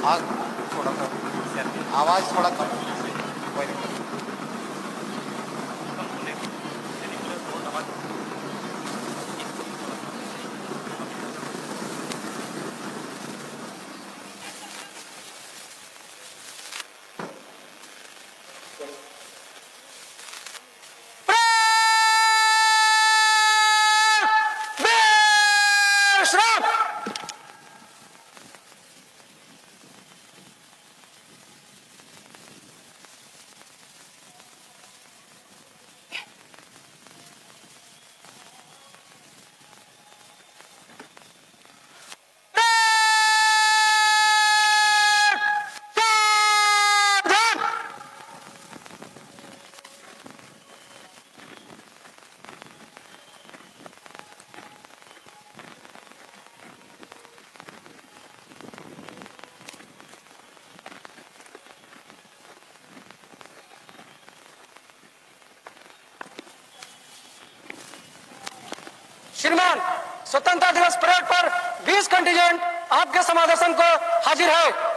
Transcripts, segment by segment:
आग थोड़ा सा आवाज़ थोड़ा कम, कोई दिक्कत नहीं। श्रीमान, स्वतंत्रता दिवस परेड पर 20 कंटिजेंट आपके समादर्शन को हाजिर है।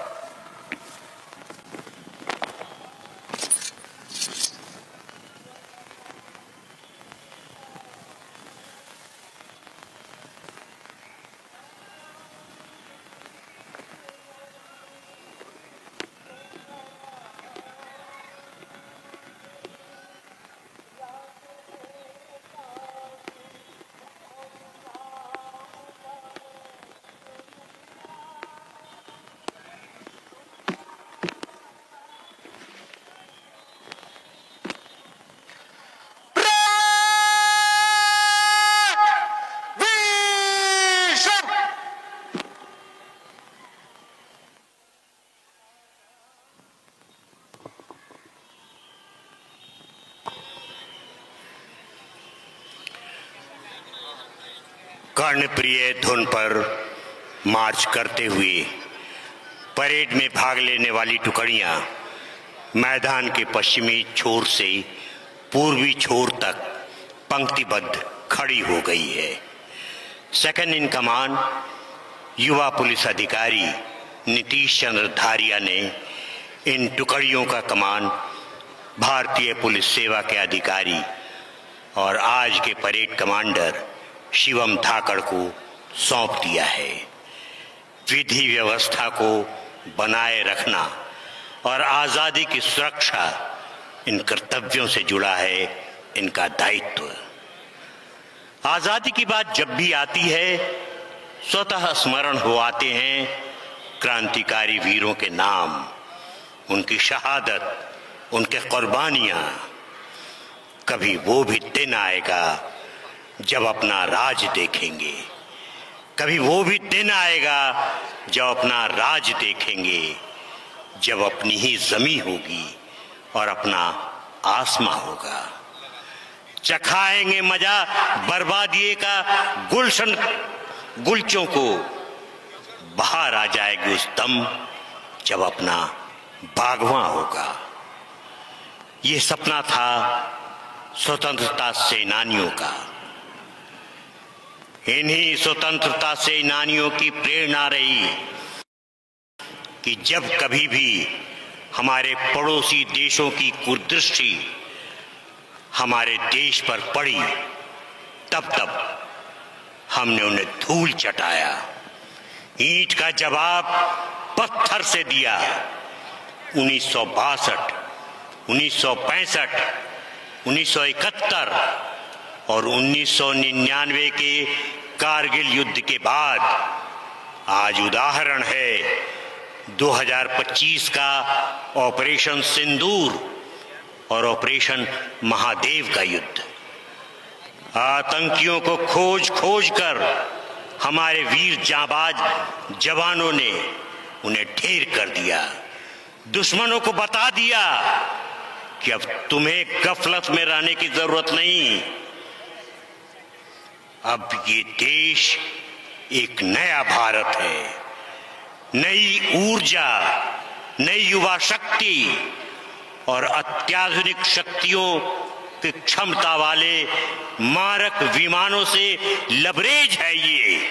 कर्णप्रिय धुन पर मार्च करते हुए परेड में भाग लेने वाली टुकड़ियां मैदान के पश्चिमी छोर से पूर्वी छोर तक पंक्तिबद्ध खड़ी हो गई है। सेकंड इन कमान युवा पुलिस अधिकारी नीतीश चंद्र धारिया ने इन टुकड़ियों का कमान भारतीय पुलिस सेवा के अधिकारी और आज के परेड कमांडर शिवम धाकड़ को सौंप दिया है। विधि व्यवस्था को बनाए रखना और आजादी की सुरक्षा इन कर्तव्यों से जुड़ा है इनका दायित्व। आजादी की बात जब भी आती है स्वतः स्मरण हो आते हैं क्रांतिकारी वीरों के नाम, उनकी शहादत, उनके कुर्बानियां। कभी वो भी दिन आएगा जब अपना राज देखेंगे, कभी वो भी दिन आएगा जब अपना राज देखेंगे, जब अपनी ही जमी होगी और अपना आसमां होगा। चखाएंगे मजा बर्बादी का गुलशन गुलचों को, बाहर आ जाएगी उस दम जब अपना बागवां होगा। ये सपना था स्वतंत्रता सेनानियों का। इन्हीं स्वतंत्रता सेनानियों की प्रेरणा रही कि जब कभी भी हमारे पड़ोसी देशों की कुदृष्टि हमारे देश पर पड़ी तब तब हमने उन्हें धूल चटाया, ईंट का जवाब पत्थर से दिया। 1962, 1965, 1971 और 1999 के कारगिल युद्ध के बाद आज उदाहरण है 2025 का ऑपरेशन सिंदूर और ऑपरेशन महादेव का युद्ध। आतंकियों को खोज खोज कर हमारे वीर जांबाज जवानों ने उन्हें ढेर कर दिया। दुश्मनों को बता दिया कि अब तुम्हें गफलत में रहने की जरूरत नहीं। अब ये देश एक नया भारत है, नई ऊर्जा, नई युवा शक्ति और अत्याधुनिक शक्तियों कि क्षमता वाले मारक विमानों से लबरेज है ये।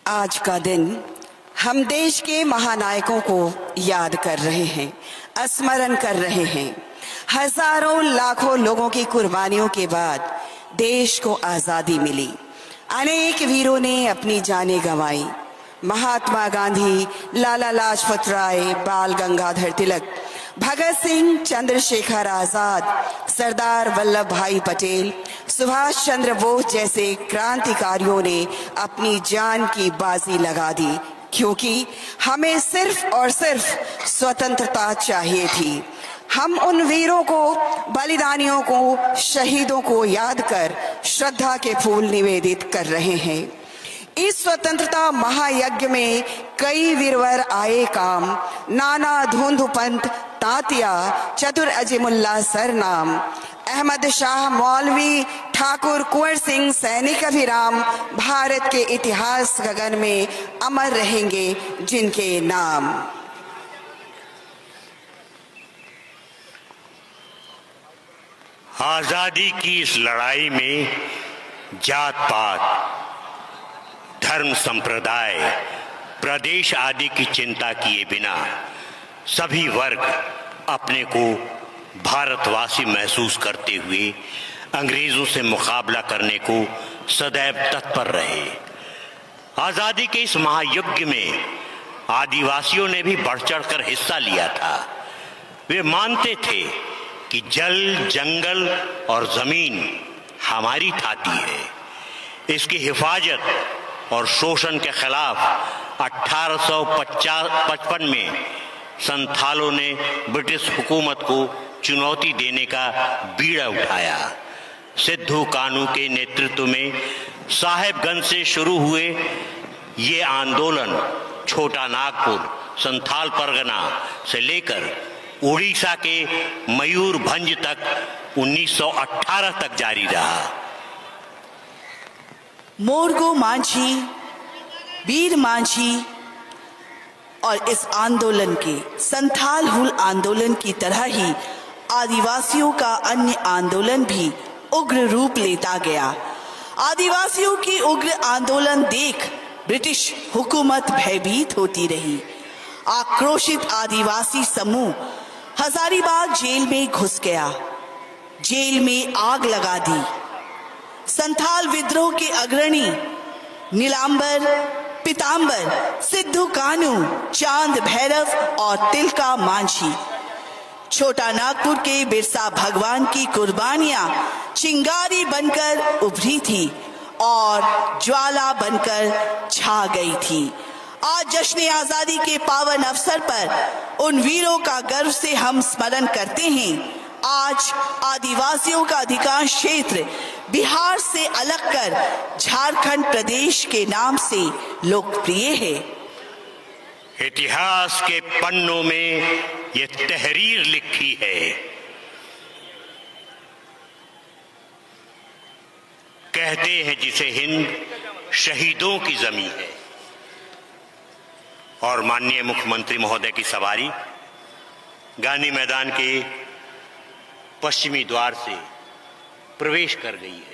आज का दिन हम देश के महानायकों को याद कर रहे हैं, स्मरण कर रहे हैं। हजारों लाखों लोगों की कुर्बानियों के बाद देश को आजादी मिली। अनेक वीरों ने अपनी जानें गंवाई। महात्मा गांधी, लाला लाजपत राय, बाल गंगाधर तिलक, भगत सिंह, चंद्रशेखर आजाद, सरदार वल्लभ भाई पटेल, सुभाष चंद्र बोस जैसे क्रांतिकारियों ने अपनी जान की बाजी लगा दी, क्योंकि हमें सिर्फ और सिर्फ स्वतंत्रता चाहिए थी। हम उन वीरों को, बलिदानियों को, शहीदों को याद कर श्रद्धा के फूल निवेदित कर रहे हैं। इस स्वतंत्रता महायज्ञ में कई वीरवर आए काम। नाना धुंधु पंत, तात्या, चतुर अजीमुल्ला सरनाम, अहमद शाह मौलवी, ठाकुर कुंवर सिंह, सैनिक अभिराम, भारत के इतिहास गगन में अमर रहेंगे जिनके नाम। आजादी की इस लड़ाई में जात पात, धर्म, संप्रदाय, प्रदेश आदि की चिंता किए बिना सभी वर्ग अपने को भारतवासी महसूस करते हुए अंग्रेजों से मुकाबला करने को सदैव तत्पर रहे। आजादी के इस महायज्ञ में आदिवासियों ने भी बढ़ चढ़कर हिस्सा लिया था। वे मानते थे कि जल, जंगल और जमीन हमारी थाती है। इसकी हिफाजत और शोषण के खिलाफ 1855 में संथालों ने ब्रिटिश हुकूमत को चुनौती देने का बीड़ा उठाया। सिद्धू कानू के नेतृत्व में साहेबगंज से शुरू हुए ये आंदोलन छोटा नागपुर, संथाल परगना से लेकर उड़ीसा के मयूरभंज तक 1918 तक जारी रहा। मोरगो माझी, वीर माझी और इस आंदोलन के संथाल हुल आंदोलन की तरह ही आदिवासियों का अन्य आंदोलन भी उग्र रूप लेता गया। आदिवासियों की उग्र आंदोलन देख ब्रिटिश हुकूमत भयभीत होती रही। आक्रोशित आदिवासी समूह हजारीबाग जेल में घुस गया, जेल में आग लगा दी। संथाल विद्रोह के अग्रणी नीलांबर, पीतांबर, सिद्धू कानू, चांद भैरव और तिलका मांझी, छोटा नागपुर के बिरसा भगवान की कुर्बानियां चिंगारी बनकर उभरी थी और ज्वाला बनकर छा गई थी। आज जश्न आजादी के पावन अवसर पर उन वीरों का गर्व से हम स्मरण करते हैं। आज आदिवासियों का अधिकांश क्षेत्र बिहार से अलग कर झारखंड प्रदेश के नाम से लोकप्रिय है। इतिहास के पन्नों में ये तहरीर लिखी है, कहते हैं जिसे हिंद शहीदों की जमीन है। और माननीय मुख्यमंत्री महोदय की सवारी गांधी मैदान के पश्चिमी द्वार से प्रवेश कर गई है।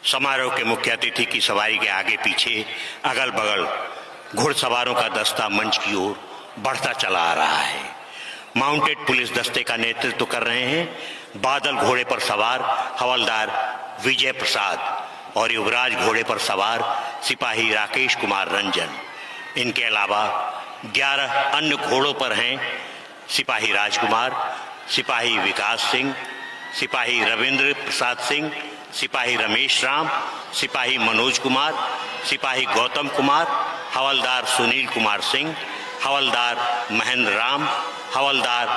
समारोह के मुख्य अतिथि की सवारी के आगे पीछे अगल बगल घुड़सवारों का दस्ता मंच की ओर बढ़ता चला आ रहा है। माउंटेड पुलिस दस्ते का नेतृत्व कर रहे हैं बादल घोड़े पर सवार हवलदार विजय प्रसाद और युवराज घोड़े पर सवार सिपाही राकेश कुमार रंजन। इनके अलावा 11 अन्य घोड़ों पर हैं सिपाही राजकुमार, सिपाही विकास सिंह, सिपाही रविंद्र प्रसाद सिंह, सिपाही रमेश राम, सिपाही मनोज कुमार, सिपाही गौतम कुमार, हवलदार सुनील कुमार सिंह, हवलदार महेंद्र राम, हवलदार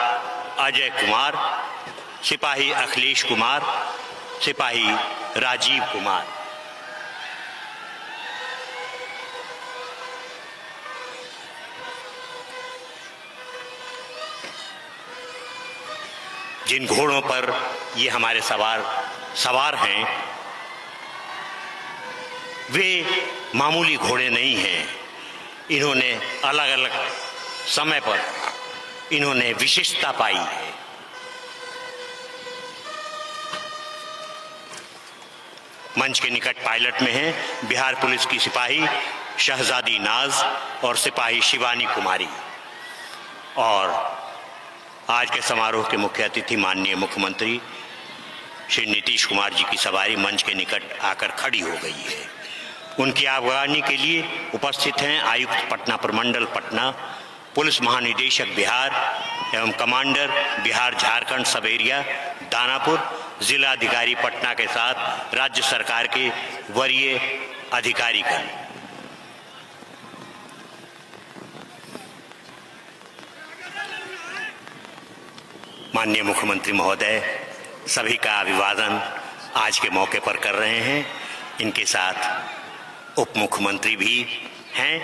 अजय कुमार, सिपाही अखिलेश कुमार, सिपाही राजीव कुमार। जिन घोड़ों पर ये हमारे सवार हैं, वे मामूली घोड़े नहीं हैं। इन्होंने अलग अलग समय पर इन्होंने विशिष्टता पाई है। मंच के निकट पायलट में हैं बिहार पुलिस की सिपाही शहजादी नाज और सिपाही शिवानी कुमारी। और आज के समारोह के मुख्य अतिथि माननीय मुख्यमंत्री श्री नीतीश कुमार जी की सवारी मंच के निकट आकर खड़ी हो गई है। उनकी आगवानी के लिए उपस्थित हैं आयुक्त पटना प्रमंडल पटना, पुलिस महानिदेशक बिहार एवं कमांडर बिहार झारखंड सब एरिया दानापुर, जिला अधिकारी पटना के साथ राज्य सरकार के वरीय अधिकारीगण। माननीय मुख्यमंत्री महोदय सभी का अभिवादन आज के मौके पर कर रहे हैं। इनके साथ उप मुख्यमंत्री भी हैं।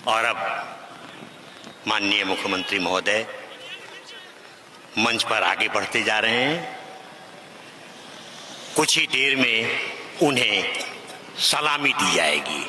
और अब माननीय मुख्यमंत्री महोदय मंच पर आगे बढ़ते जा रहे हैं। कुछ ही देर में उन्हें सलामी दी जाएगी।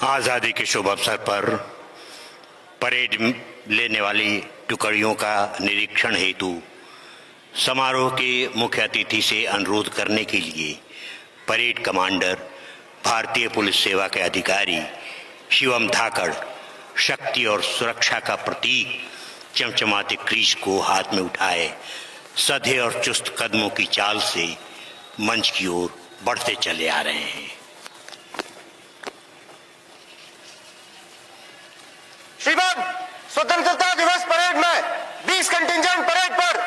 आजादी के शुभ अवसर पर परेड लेने वाली टुकड़ियों का निरीक्षण हेतु समारोह के मुख्य अतिथि से अनुरोध करने के लिए परेड कमांडर भारतीय पुलिस सेवा के अधिकारी शिवम धाकड़ शक्ति और सुरक्षा का प्रतीक चमचमाते क्रीज को हाथ में उठाए सधे और चुस्त कदमों की चाल से मंच की ओर बढ़ते चले आ रहे हैं। श्रीमान, स्वतंत्रता दिवस परेड में 20 कंटिंजेंट परेड पर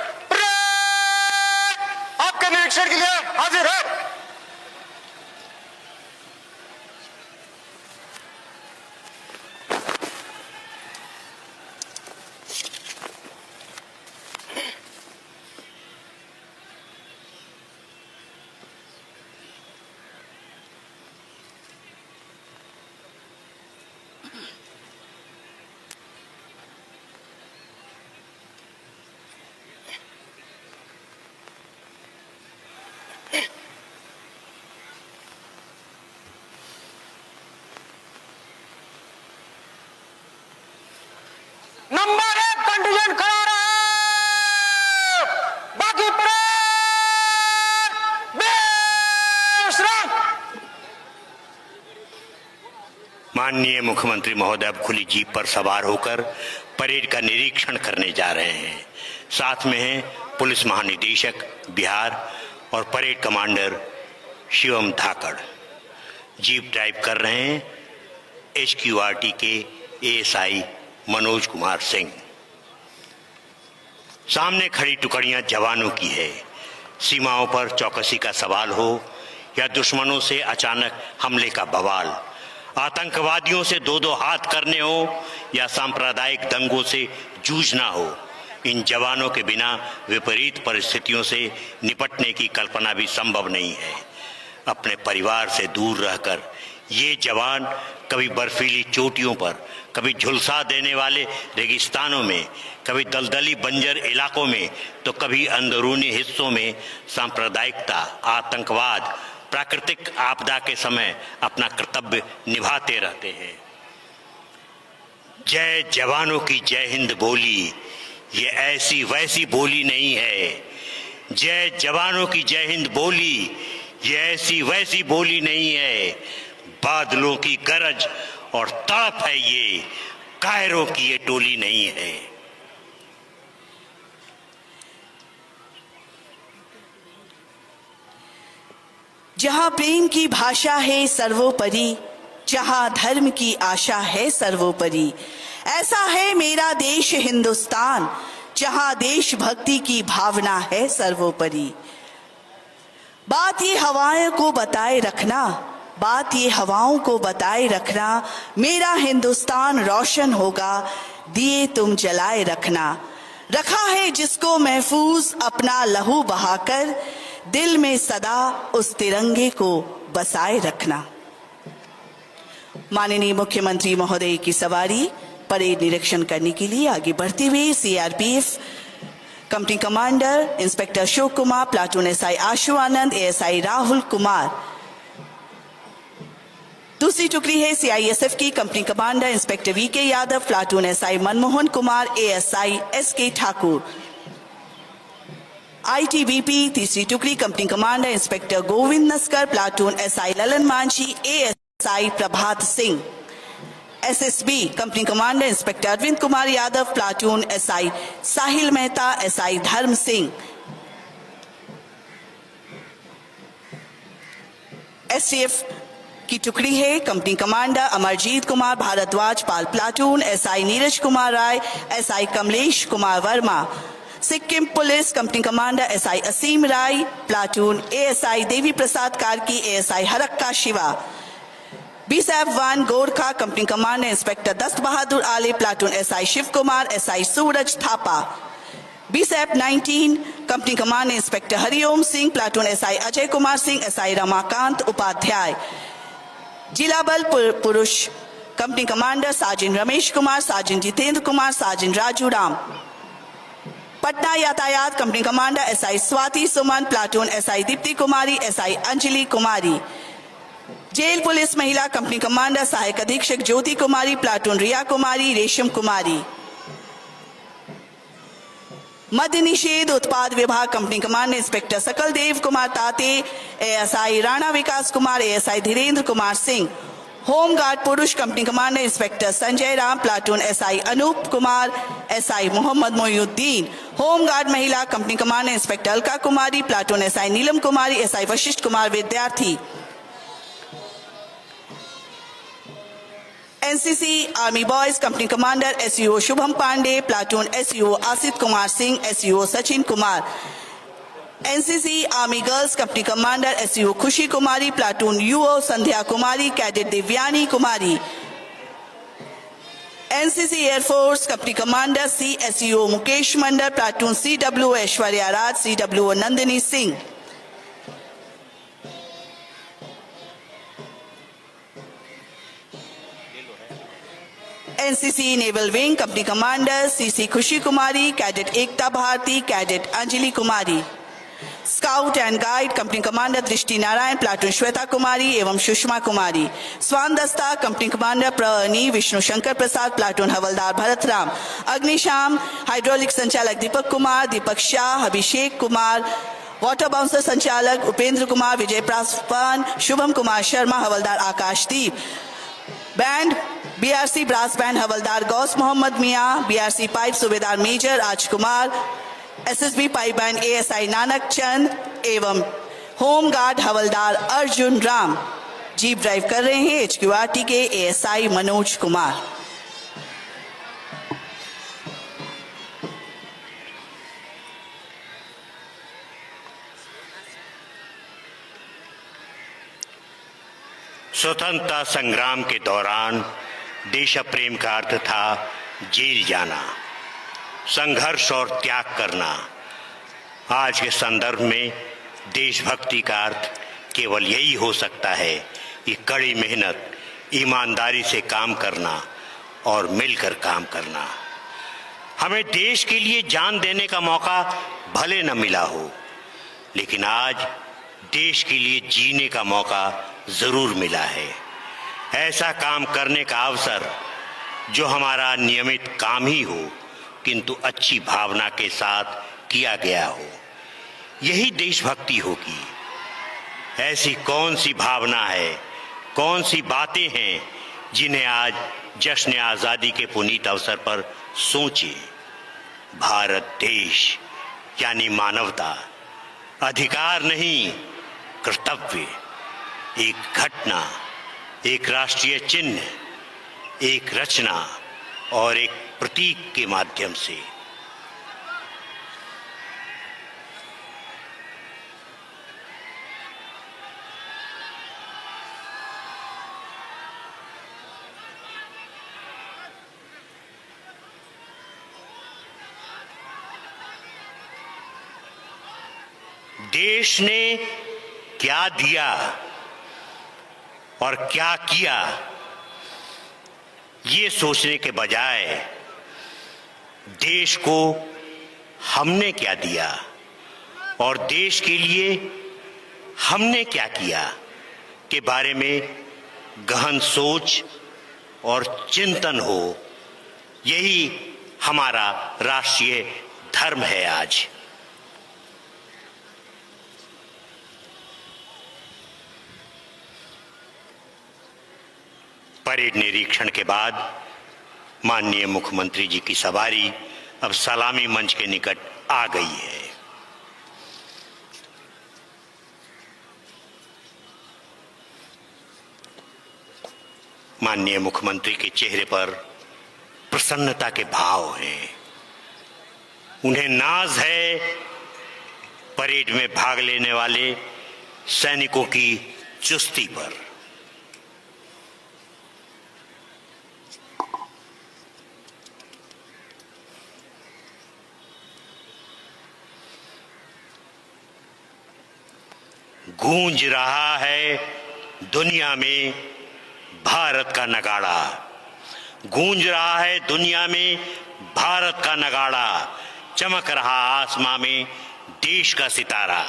आपके निरीक्षण के लिए हाजिर है। नंबर 1 कंटिजेंट खड़ा रहे, बाकी परेड बेशर्म। माननीय मुख्यमंत्री महोदय अब खुली जीप पर सवार होकर परेड का निरीक्षण करने जा रहे हैं। साथ में हैं पुलिस महानिदेशक बिहार और परेड कमांडर शिवम धाकड़। जीप ड्राइव कर रहे हैं HQRT के ASI मनोज कुमार सिंह। सामने खड़ी टुकड़ियां जवानों की है। सीमाओं पर चौकसी का सवाल हो या दुश्मनों से अचानक हमले का बवाल, आतंकवादियों से दो हाथ करने हो या सांप्रदायिक दंगों से जूझना हो, इन जवानों के बिना विपरीत परिस्थितियों से निपटने की कल्पना भी संभव नहीं है। अपने परिवार से दूर रहकर ये जवान कभी बर्फीली चोटियों पर, कभी झुलसा देने वाले रेगिस्तानों में, कभी दलदली बंजर इलाकों में, तो कभी अंदरूनी हिस्सों में सांप्रदायिकता, आतंकवाद प्राकृतिक आपदा के समय अपना कर्तव्य निभाते रहते हैं। जय जवानों की जय हिंद बोली ये ऐसी वैसी बोली नहीं है। जय जवानों की जय हिंद बोली ये ऐसी वैसी बोली नहीं है। बादलों की गरज और तड़प है ये, कायरों की ये टोली नहीं है। जहां प्रेम की भाषा है सर्वोपरि, जहां धर्म की आशा है सर्वोपरि, ऐसा है मेरा देश हिंदुस्तान, जहां देशभक्ति की भावना है सर्वोपरि। बात ये हवाओं को बताए रखना, बात ये हवाओं को बताए रखना, मेरा हिंदुस्तान रोशन होगा, दिए तुम जलाए रखना। रखा है जिसको महफूज अपना लहू बहाकर, दिल में सदा उस तिरंगे को बसाए रखना। माननीय मुख्यमंत्री महोदय की सवारी परेड निरीक्षण करने के लिए आगे बढ़ते हुए CRPF company commander inspector Ashok Kumar, platoon SI Ashu Anand, ASI Rahul Kumar. दूसरी टुकड़ी है सीआईएसएफ की company commander inspector VK Yadav, platoon SI Manmohan Kumar, ASI SK Thakur. ITBP तीसरी टुकड़ी company commander inspector Govind Naskar, platoon SI Lalan Manjhi, ASI Prabhat Singh. SSB company commander inspector Arvind Kumar Yadav, platoon SI Sahil Mehta, SI Dharm Singh. STF की टुकड़ी है company commander Amarjeet Kumar Bhardwaj, Pal platoon SI Neeraj Kumar Rai, SI Kamlesh Kumar Verma. Sikkim police company commander SI Aseem Rai, platoon ASI Devi Prasad Karki, ASI Harakka Shiva. BSAP-1 Gorkha company commander inspector Dast Bahadur Ale, platoon SI Shiv Kumar, SI Suraj Thapa. BSAP-19 company commander inspector Hariom Singh, platoon SI Ajay Kumar Singh, SI Ramakant Upadhyay. जिला बल पुरुष company commander साजिन रमेश कुमार, साजिन जितेंद्र कुमार, साजिन राजू राम। पटना यातायात कंपनी कमांडर एसआई स्वाति सुमन, platoon SI Deepti कुमारी, SI Anjali कुमारी। Jail police महिला company commander सहायक अधीक्षक ज्योति कुमारी, प्लाटून रिया कुमारी, रेशम कुमारी। मद्य निषेध उत्पाद विभाग कंपनी कमांडर इंस्पेक्टर सकल Dev Kumar Tate, ASI Rana Vikas Kumar, ASI Dhirendra Kumar Singh. Home guard पुरुष company commander inspector Sanjay Ram, platoon SI Anoop Kumar, SI Mohammad Moyuddin. Home guard महिला company commander inspector Alka Kumari, platoon SI Neelam Kumari, SI Vashishtha Kumar Vidyarthi. NCC army boys company commander SEO Shubham Pandey, platoon SEO Asit Kumar Singh, SEO Sachin Kumar. NCC army girls company commander SEO Khushi Kumari, platoon UO Sandhya Kumari, cadet Divyani Kumari. NCC air force company commander CSEO Mukesh Mandal, platoon CW Aishwarya Raj, CW Nandini Singh. NCC naval wing company commander CC Khushi Kumari, cadet Ekta Bharti, cadet Anjali Kumari. Scout and guide company commander Drishti Narayan, platoon Shweta कुमारी एवं सुषमा कुमारी। स्वान दस्ता company commander प्रनी Vishnu Shankar Prasad, platoon हवलदार भरत राम। अग्निशाम hydraulic संचालक Deepak Kumar, Deepak Shah, Abhishek Kumar. Water bouncer संचालक उपेंद्र कुमार, विजय पासवान, शुभम कुमार शर्मा, हवलदार Akashdeep. Band BRC brass band हवलदार गौस मोहम्मद मियां, बीआरसी पाइप सूबेदार major Rajkumar, SSB pipe band ASI Nanak Chand एवं होमगार्ड हवलदार अर्जुन राम। जीप ड्राइव कर रहे हैं एचक्यूआरटी के एएसआई मनोज कुमार। स्वतंत्रता संग्राम के दौरान देश प्रेम का अर्थ था जेल जाना, संघर्ष और त्याग करना। आज के संदर्भ में देशभक्ति का अर्थ केवल यही हो सकता है कि कड़ी मेहनत, ईमानदारी से काम करना और मिलकर काम करना। हमें देश के लिए जान देने का मौका भले न मिला हो, लेकिन आज देश के लिए जीने का मौका जरूर मिला है। ऐसा काम करने का अवसर जो हमारा नियमित काम ही हो, किंतु अच्छी भावना के साथ किया गया हो, यही देशभक्ति होगी। ऐसी कौन सी भावना है, कौन सी बातें हैं जिन्हें आज जश्न आजादी के पुनीत अवसर पर सोचे। भारत देश यानी मानवता, अधिकार नहीं कर्तव्य, एक घटना, एक राष्ट्रीय चिन्ह, एक रचना और एक प्रतीक के माध्यम से। देश ने क्या दिया और क्या किया, ये सोचने के बजाय देश को हमने क्या दिया और देश के लिए हमने क्या किया के बारे में गहन सोच और चिंतन हो, यही हमारा राष्ट्रीय धर्म है। आज परेड निरीक्षण के बाद माननीय मुख्यमंत्री जी की सवारी अब सलामी मंच के निकट आ गई है। माननीय मुख्यमंत्री के चेहरे पर प्रसन्नता के भाव हैं। उन्हें नाज है परेड में भाग लेने वाले सैनिकों की चुस्ती पर। गूंज रहा है दुनिया में भारत का नगाड़ा, गूंज रहा है दुनिया में भारत का नगाड़ा, चमक रहा आसमां में देश का सितारा।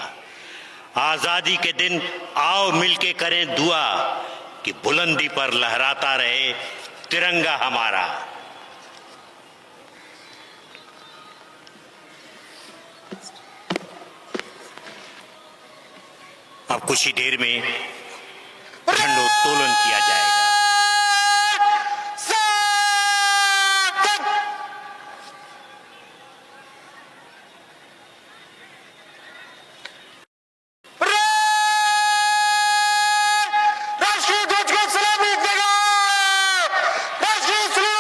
आजादी के दिन आओ मिलके करें दुआ कि बुलंदी पर लहराता रहे तिरंगा हमारा। अब कुछ ही देर में झंडोत्तोलन किया जाएगा। राष्ट्रीय ध्वज को सलामी देगा। राष्ट्रीय सलामी।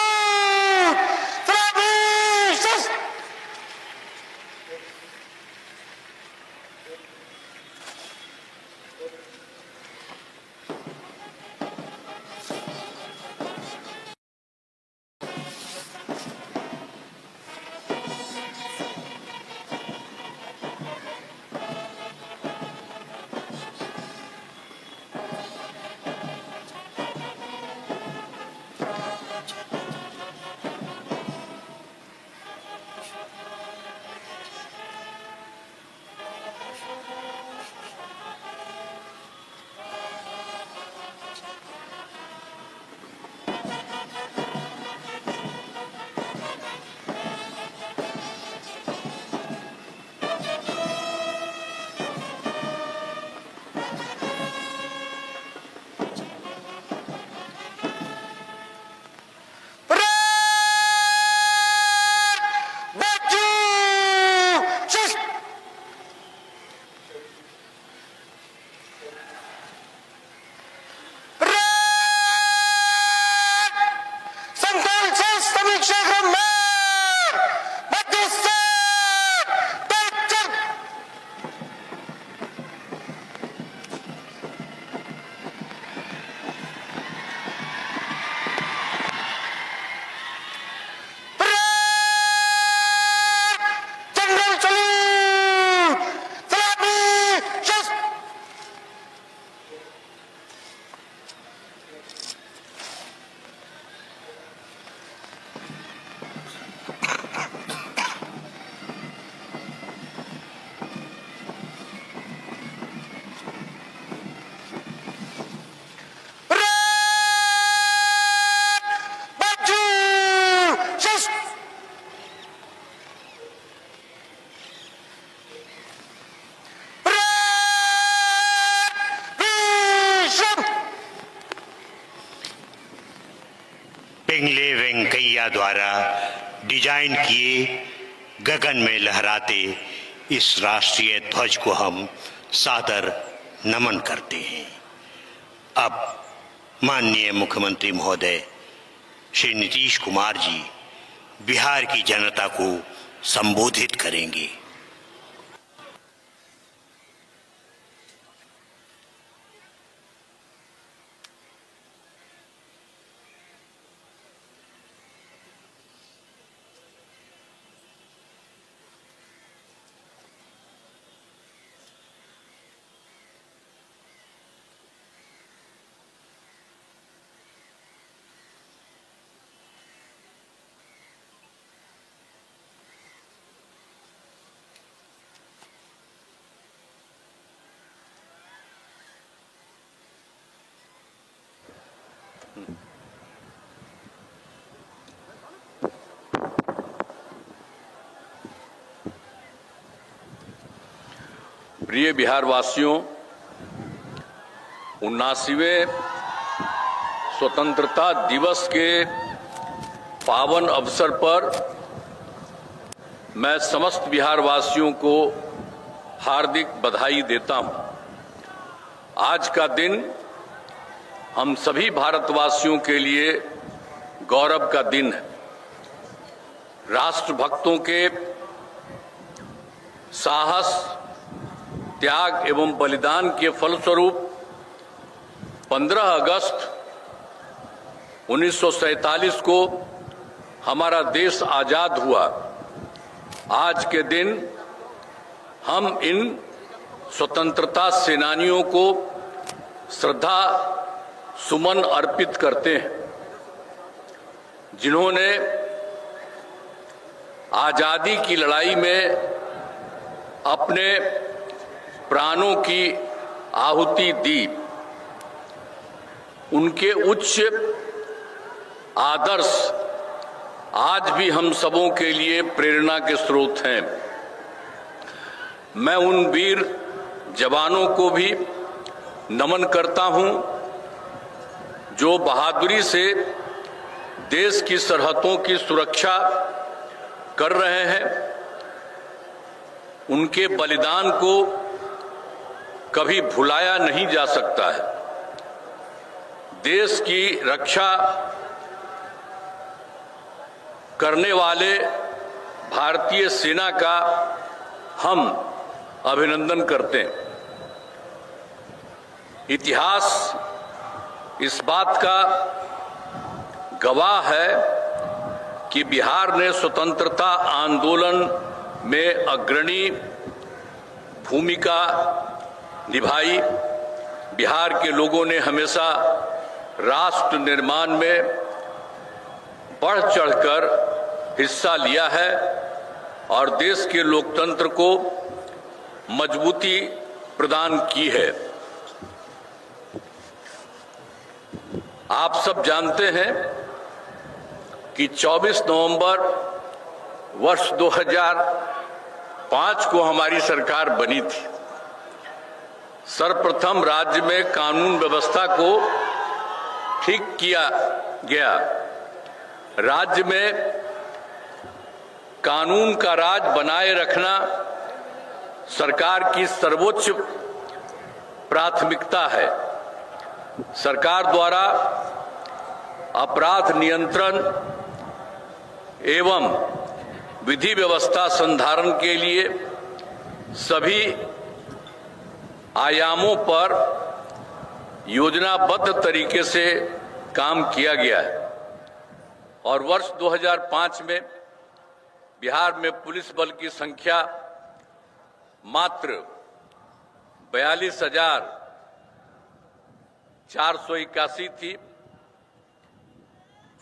पिंगले वेंकैया द्वारा डिजाइन किए गगन में लहराते इस राष्ट्रीय ध्वज को हम सादर नमन करते हैं। अब माननीय मुख्यमंत्री महोदय श्री नीतीश कुमार जी बिहार की जनता को संबोधित करेंगे। प्रिय बिहार वासियों, 79वें स्वतंत्रता दिवस के पावन अवसर पर मैं समस्त बिहार वासियों को हार्दिक बधाई देता हूं। आज का दिन हम सभी भारतवासियों के लिए गौरव का दिन है। राष्ट्रभक्तों के साहस, त्याग एवं बलिदान के फलस्वरूप 15 अगस्त 1947 को हमारा देश आजाद हुआ। आज के दिन हम इन स्वतंत्रता सेनानियों को श्रद्धा सुमन अर्पित करते हैं, जिन्होंने आजादी की लड़ाई में अपने प्राणों की आहुति दी। उनके उच्च आदर्श आज भी हम सबों के लिए प्रेरणा के स्रोत हैं। मैं उन वीर जवानों को भी नमन करता हूं, जो बहादुरी से देश की सरहदों की सुरक्षा कर रहे हैं। उनके बलिदान को कभी भुलाया नहीं जा सकता है। देश की रक्षा करने वाले भारतीय सेना का हम अभिनंदन करते हैं। इतिहास इस बात का गवाह है कि बिहार ने स्वतंत्रता आंदोलन में अग्रणी भूमिका निभाई। बिहार के लोगों ने हमेशा राष्ट्र निर्माण में बढ़ चढ़कर हिस्सा लिया है और देश के लोकतंत्र को मजबूती प्रदान की है। आप सब जानते हैं कि 24 नवंबर वर्ष 2005 को हमारी सरकार बनी थी। सर्वप्रथम राज्य में कानून व्यवस्था को ठीक किया गया। राज्य में कानून का राज बनाए रखना सरकार की सर्वोच्च प्राथमिकता है। सरकार द्वारा अपराध नियंत्रण एवं विधि व्यवस्था संधारण के लिए सभी आयामों पर योजनाबद्ध तरीके से काम किया गया है और वर्ष 2005 में बिहार में पुलिस बल की संख्या मात्र 42,481 थी,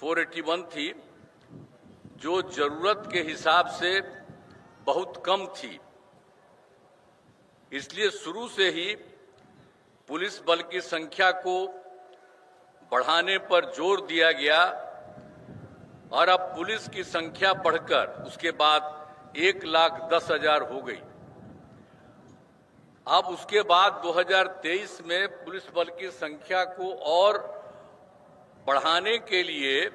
481 थी, जो जरूरत के हिसाब से बहुत कम थी। इसलिए शुरू से ही पुलिस बल की संख्या को बढ़ाने पर जोर दिया गया और अब पुलिस की संख्या बढ़कर उसके बाद 1,10,000 हो गई। अब उसके बाद 2023 में पुलिस बल की संख्या को और बढ़ाने के लिए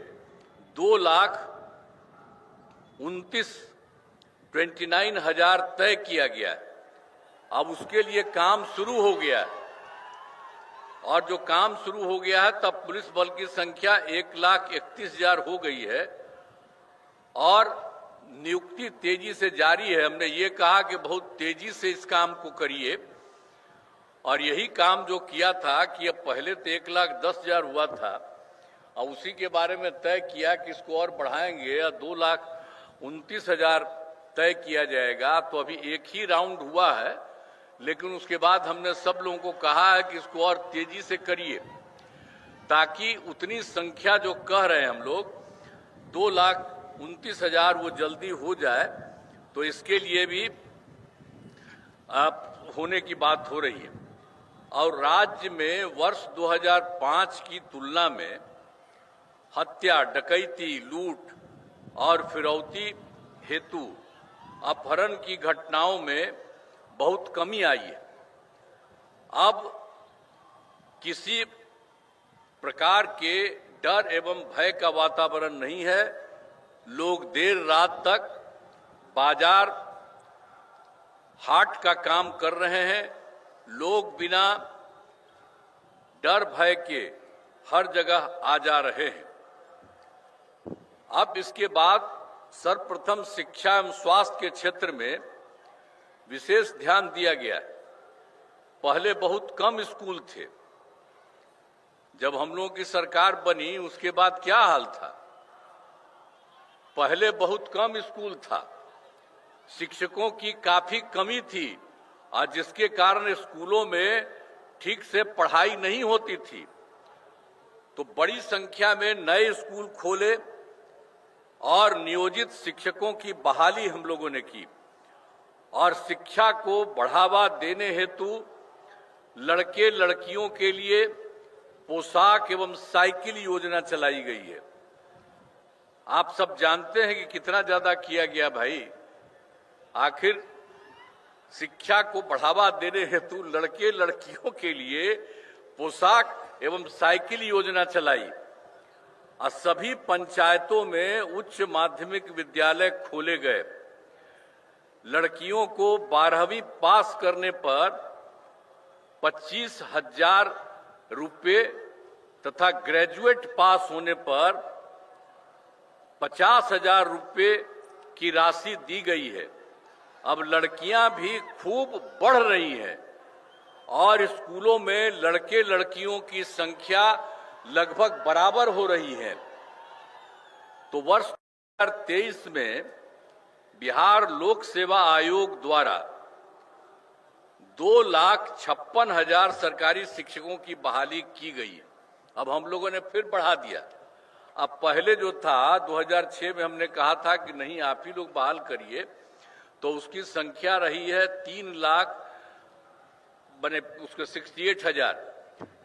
2,29,000 तय किया गया है। अब उसके लिए काम शुरू हो गया है और जो काम शुरू हो गया है तब पुलिस बल की संख्या 1,31,000 हो गई है और नियुक्ति तेजी से जारी है। हमने ये कहा कि बहुत तेजी से इस काम को करिए और यही काम जो किया था कि अब पहले तो 1,10,000 हुआ था और उसी के बारे में तय किया कि इसको और बढ़ाएंगे या 2,29,000 तय किया जाएगा। तो अभी एक ही राउंड हुआ है, लेकिन उसके बाद हमने सब लोगों को कहा है कि इसको और तेजी से करिए ताकि उतनी संख्या जो कह रहे हैं हम लोग 2,29,000 वो जल्दी हो जाए। तो इसके लिए भी होने की बात हो रही है। और राज्य में वर्ष 2005 की तुलना में हत्या, डकैती, लूट और फिरौती हेतु अपहरण की घटनाओं में बहुत कमी आई है। अब किसी प्रकार के डर एवं भय का वातावरण नहीं है। लोग देर रात तक बाजार, हाट का काम कर रहे हैं। लोग बिना डर भय के हर जगह आ जा रहे हैं। अब इसके बाद सर्वप्रथम शिक्षा एवं स्वास्थ्य के क्षेत्र में विशेष ध्यान दिया गया। पहले बहुत कम स्कूल थे। जब हम लोगों की सरकार बनी उसके बाद क्या हाल था? पहले बहुत कम स्कूल था, शिक्षकों की काफी कमी थी और जिसके कारण स्कूलों में ठीक से पढ़ाई नहीं होती थी। तो बड़ी संख्या में नए स्कूल खोले और नियोजित शिक्षकों की बहाली हम लोगों ने की और शिक्षा को बढ़ावा देने हेतु लड़के लड़कियों के लिए पोशाक एवं साइकिल योजना चलाई गई है। आप सब जानते हैं कि कितना ज्यादा किया गया भाई। आखिर शिक्षा को बढ़ावा देने हेतु लड़के लड़कियों के लिए पोशाक एवं साइकिल योजना चलाई और सभी पंचायतों में उच्च माध्यमिक विद्यालय खोले गए। लड़कियों को 12वीं पास करने पर 25,000 रुपये तथा ग्रेजुएट पास होने पर 50,000 रुपये की राशि दी गई है। अब लड़कियां भी खूब बढ़ रही हैं और स्कूलों में लड़के लड़कियों की संख्या लगभग बराबर हो रही है। तो वर्ष 2023 में बिहार लोक सेवा आयोग द्वारा 2,56,000 सरकारी शिक्षकों की बहाली की गई है। अब हम लोगों ने फिर बढ़ा दिया। अब पहले जो था 2006 में हमने कहा था कि नहीं आप ही लोग बहाल करिए, तो उसकी संख्या रही है 3 लाख बने, उसके 68,000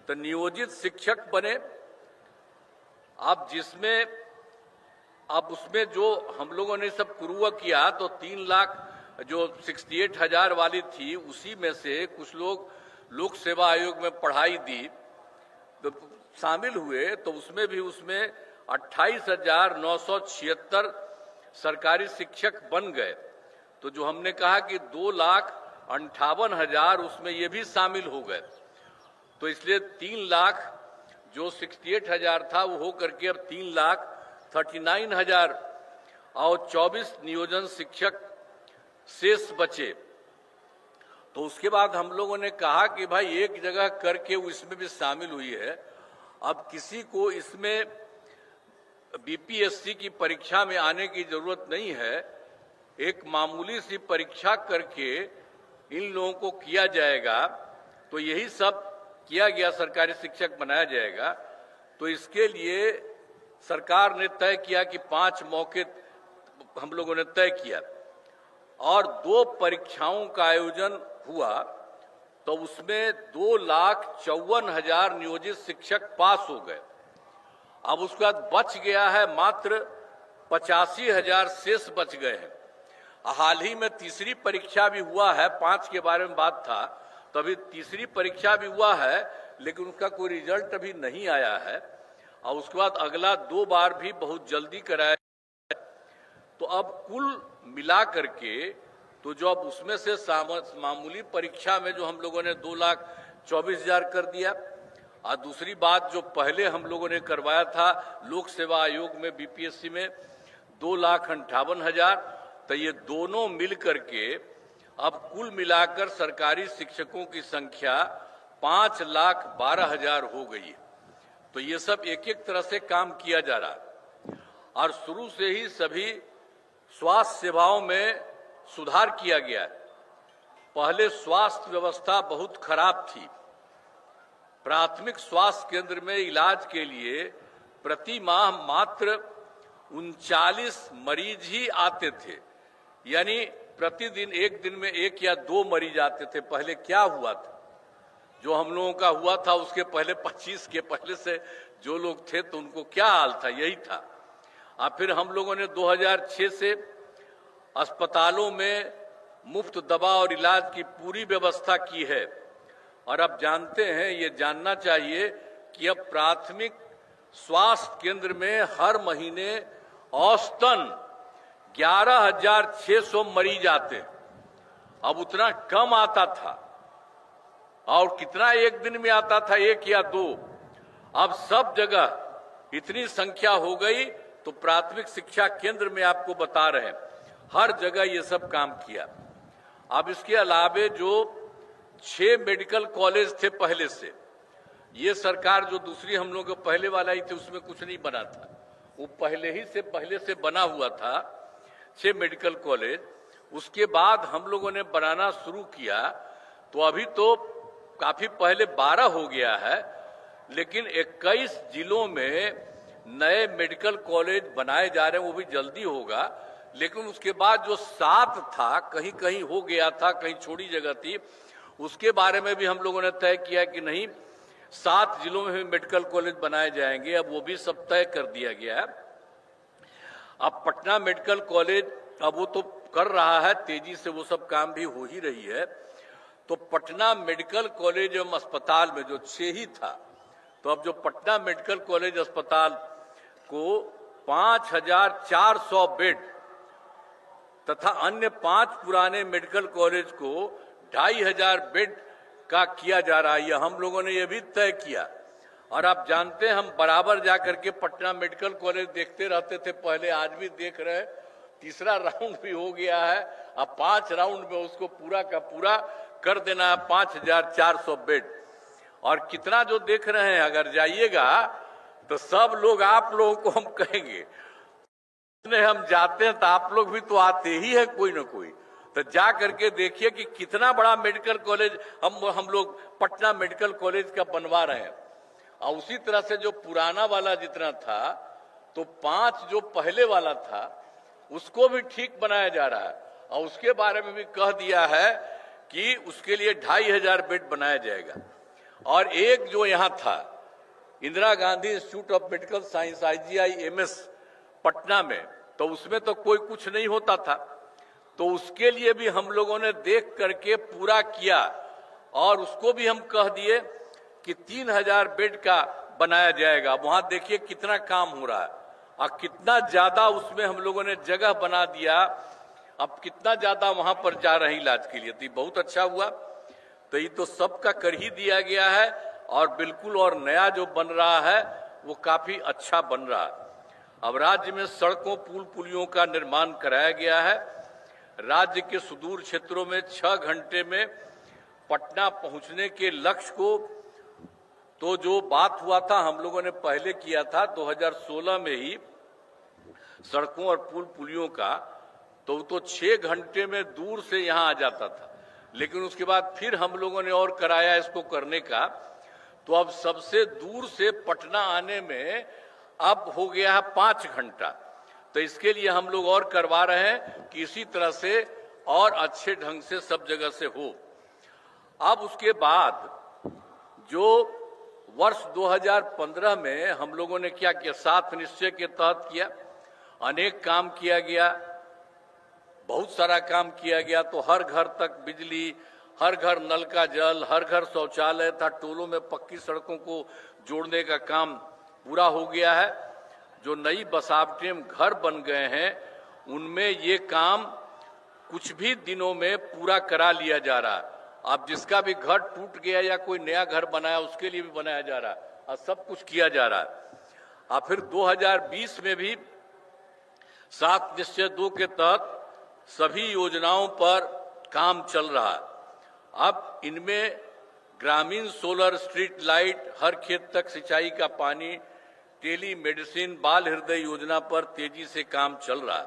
तो नियोजित शिक्षक बने। अब जिसमें अब उसमें जो हम लोगों ने सब पूर्व किया तो 3 लाख जो 68,000 वाली थी उसी में से कुछ लोग लोक सेवा आयोग में पढ़ाई दी तो शामिल हुए, तो उसमें 28,976 सरकारी शिक्षक बन गए। तो जो हमने कहा कि 2,58,000 उसमें ये भी शामिल हो गए। तो इसलिए 3 लाख जो 68,000 था वो हो करके अब 3,39,000 और 24 नियोजन शिक्षक शेष बचे। तो उसके बाद हम लोगों ने कहा कि भाई एक जगह करके वो इसमें भी शामिल हुई है। अब किसी को इसमें बीपीएससी की परीक्षा में आने की जरूरत नहीं है। एक मामूली सी परीक्षा करके इन लोगों को किया जाएगा। तो यही सब किया गया, सरकारी शिक्षक बनाया जाएगा। तो इसके लिए सरकार ने तय किया कि 5 मौके हम लोगों ने तय किया और 2 परीक्षाओं का आयोजन हुआ। तो उसमें 2,54,000 नियोजित शिक्षक पास हो गए। अब उसके बाद बच गया है मात्र 85,000 शेष बच गए हैं। हाल ही में तीसरी परीक्षा भी हुआ है, 5 के बारे में बात था, तो अभी तीसरी परीक्षा भी हुआ है लेकिन उसका कोई रिजल्ट अभी नहीं आया है। और उसके बाद अगला 2 बार भी बहुत जल्दी कराया। तो अब कुल मिला करके तो जो अब उसमें से मामूली परीक्षा में जो हम लोगों ने 2,24,000 कर दिया, और दूसरी बात जो पहले हम लोगों ने करवाया था लोक सेवा आयोग में बीपीएससी में 2,58,000, तो ये दोनों मिल करके अब कुल मिलाकर सरकारी शिक्षकों की संख्या 5,12,000 हो गई है। तो ये सब एक एक तरह से काम किया जा रहा है और शुरू से ही सभी स्वास्थ्य सेवाओं में सुधार किया गया है। पहले स्वास्थ्य व्यवस्था बहुत खराब थी। प्राथमिक स्वास्थ्य केंद्र में इलाज के लिए प्रति माह मात्र 39 मरीज ही आते थे, यानी प्रतिदिन एक दिन में 1 या 2 मरीज आते थे। पहले क्या हुआ था, जो हम लोगों का हुआ था उसके पहले 25 के पहले से जो लोग थे तो उनको क्या हाल था, यही था। और फिर हम लोगों ने 2006 से अस्पतालों में मुफ्त दवा और इलाज की पूरी व्यवस्था की है। और अब जानते हैं, ये जानना चाहिए कि अब प्राथमिक स्वास्थ्य केंद्र में हर महीने औसतन 11,600 मरीज आते। अब उतना कम आता था और कितना एक दिन में आता था, 1 या 2। अब सब जगह इतनी संख्या हो गई। तो प्राथमिक शिक्षा केंद्र में आपको बता रहे हैं हर जगह ये सब काम किया। अब इसके अलावे जो 6 मेडिकल कॉलेज थे पहले से, ये सरकार जो दूसरी हम लोग पहले वाला ही थे उसमें कुछ नहीं बना था, वो पहले से बना हुआ था 6 मेडिकल कॉलेज। उसके बाद हम लोगों ने बनाना शुरू किया तो अभी तो काफी पहले 12 हो गया है, लेकिन 21 जिलों में नए मेडिकल कॉलेज बनाए जा रहे हैं, वो भी जल्दी होगा। लेकिन उसके बाद जो 7 था, कहीं कहीं हो गया था, कहीं छोटी जगह थी, उसके बारे में भी हम लोगों ने तय किया कि नहीं, 7 जिलों में भी मेडिकल कॉलेज बनाए जाएंगे। अब वो भी सब तय कर दिया गया है। अब पटना मेडिकल कॉलेज अब वो तो कर रहा है तेजी से, वो सब काम भी हो ही रही है। तो पटना मेडिकल कॉलेज एवं अस्पताल में जो 6 ही था, तो अब जो पटना मेडिकल कॉलेज अस्पताल को 5,400 बेड तथा अन्य 5 पुराने मेडिकल कॉलेज को 2,500 बेड का किया जा रहा है। यह हम लोगों ने यह भी तय किया। और आप जानते हैं, हम बराबर जाकर के पटना मेडिकल कॉलेज देखते रहते थे पहले, आज भी देख रहे हैं। तीसरा राउंड भी हो गया है, अब 5 राउंड में उसको पूरा का पूरा कर देना है, 5,400 बेड। और कितना जो देख रहे हैं, अगर जाइएगा तो सब लोग आप लोगों को हम कहेंगे, हम जाते हैं तो आप लोग भी तो आते ही है कोई ना कोई, तो जा करके देखिए कि कितना बड़ा मेडिकल कॉलेज हम लोग पटना मेडिकल कॉलेज का बनवा रहे हैं। और उसी तरह से जो पुराना वाला जितना था, तो 5 जो पहले वाला था उसको भी ठीक बनाया जा रहा है। और उसके बारे में भी कह दिया है कि उसके लिए 2,500 बेड बनाया जाएगा। और एक जो यहाँ था Indira Gandhi institute of medical science IGIMS Patna में, तो उसमें तो कोई कुछ नहीं होता था, तो उसके लिए भी हम लोगों ने देख करके पूरा किया। और उसको भी हम कह दिए कि 3,000 बेड का बनाया जाएगा। वहां देखिए कितना काम हो रहा है और कितना ज्यादा उसमें हम लोगों ने जगह बना दिया। अब कितना ज्यादा वहां पर जा रहे हैं इलाज के लिए, तो बहुत अच्छा हुआ। तो ये तो सबका कर ही दिया गया है और बिल्कुल, और नया जो बन रहा है वो काफी अच्छा बन रहा है। अब राज्य में सड़कों पुल पुलियों का निर्माण कराया गया है। राज्य के सुदूर क्षेत्रों में 6 घंटे में पटना पहुंचने के लक्ष्य को, तो जो बात हुआ था हम लोगों ने पहले किया था 2016 में ही सड़कों और पुल पुलियों का, तो 6 घंटे में दूर से यहां आ जाता था। लेकिन उसके बाद फिर हम लोगों ने और कराया इसको करने का, तो अब सबसे दूर से पटना आने में अब हो गया है 5 घंटा। तो इसके लिए हम लोग और करवा रहे हैं कि इसी तरह से और अच्छे ढंग से सब जगह से हो। अब उसके बाद जो वर्ष 2015 में हम लोगों ने क्या किया, 7 निश्चय के तहत किया, अनेक काम किया गया, बहुत सारा काम किया गया। तो हर घर तक बिजली, हर घर नल का जल, हर घर शौचालय था, टोलों में पक्की सड़कों को जोड़ने का काम पूरा हो गया है। जो नई बसावटें घर बन गए हैं उनमें ये काम कुछ भी दिनों में पूरा करा लिया जा रहा है। अब जिसका भी घर टूट गया या कोई नया घर बनाया उसके लिए भी बनाया जा रहा है और सब कुछ किया जा रहा है। और फिर 2020 में भी 7 निश्चय 2 के तहत सभी योजनाओं पर काम चल रहा है। अब इनमें ग्रामीण सोलर स्ट्रीट लाइट, हर खेत तक सिंचाई का पानी, टेली मेडिसिन, बाल हृदय योजना पर तेजी से काम चल रहा है।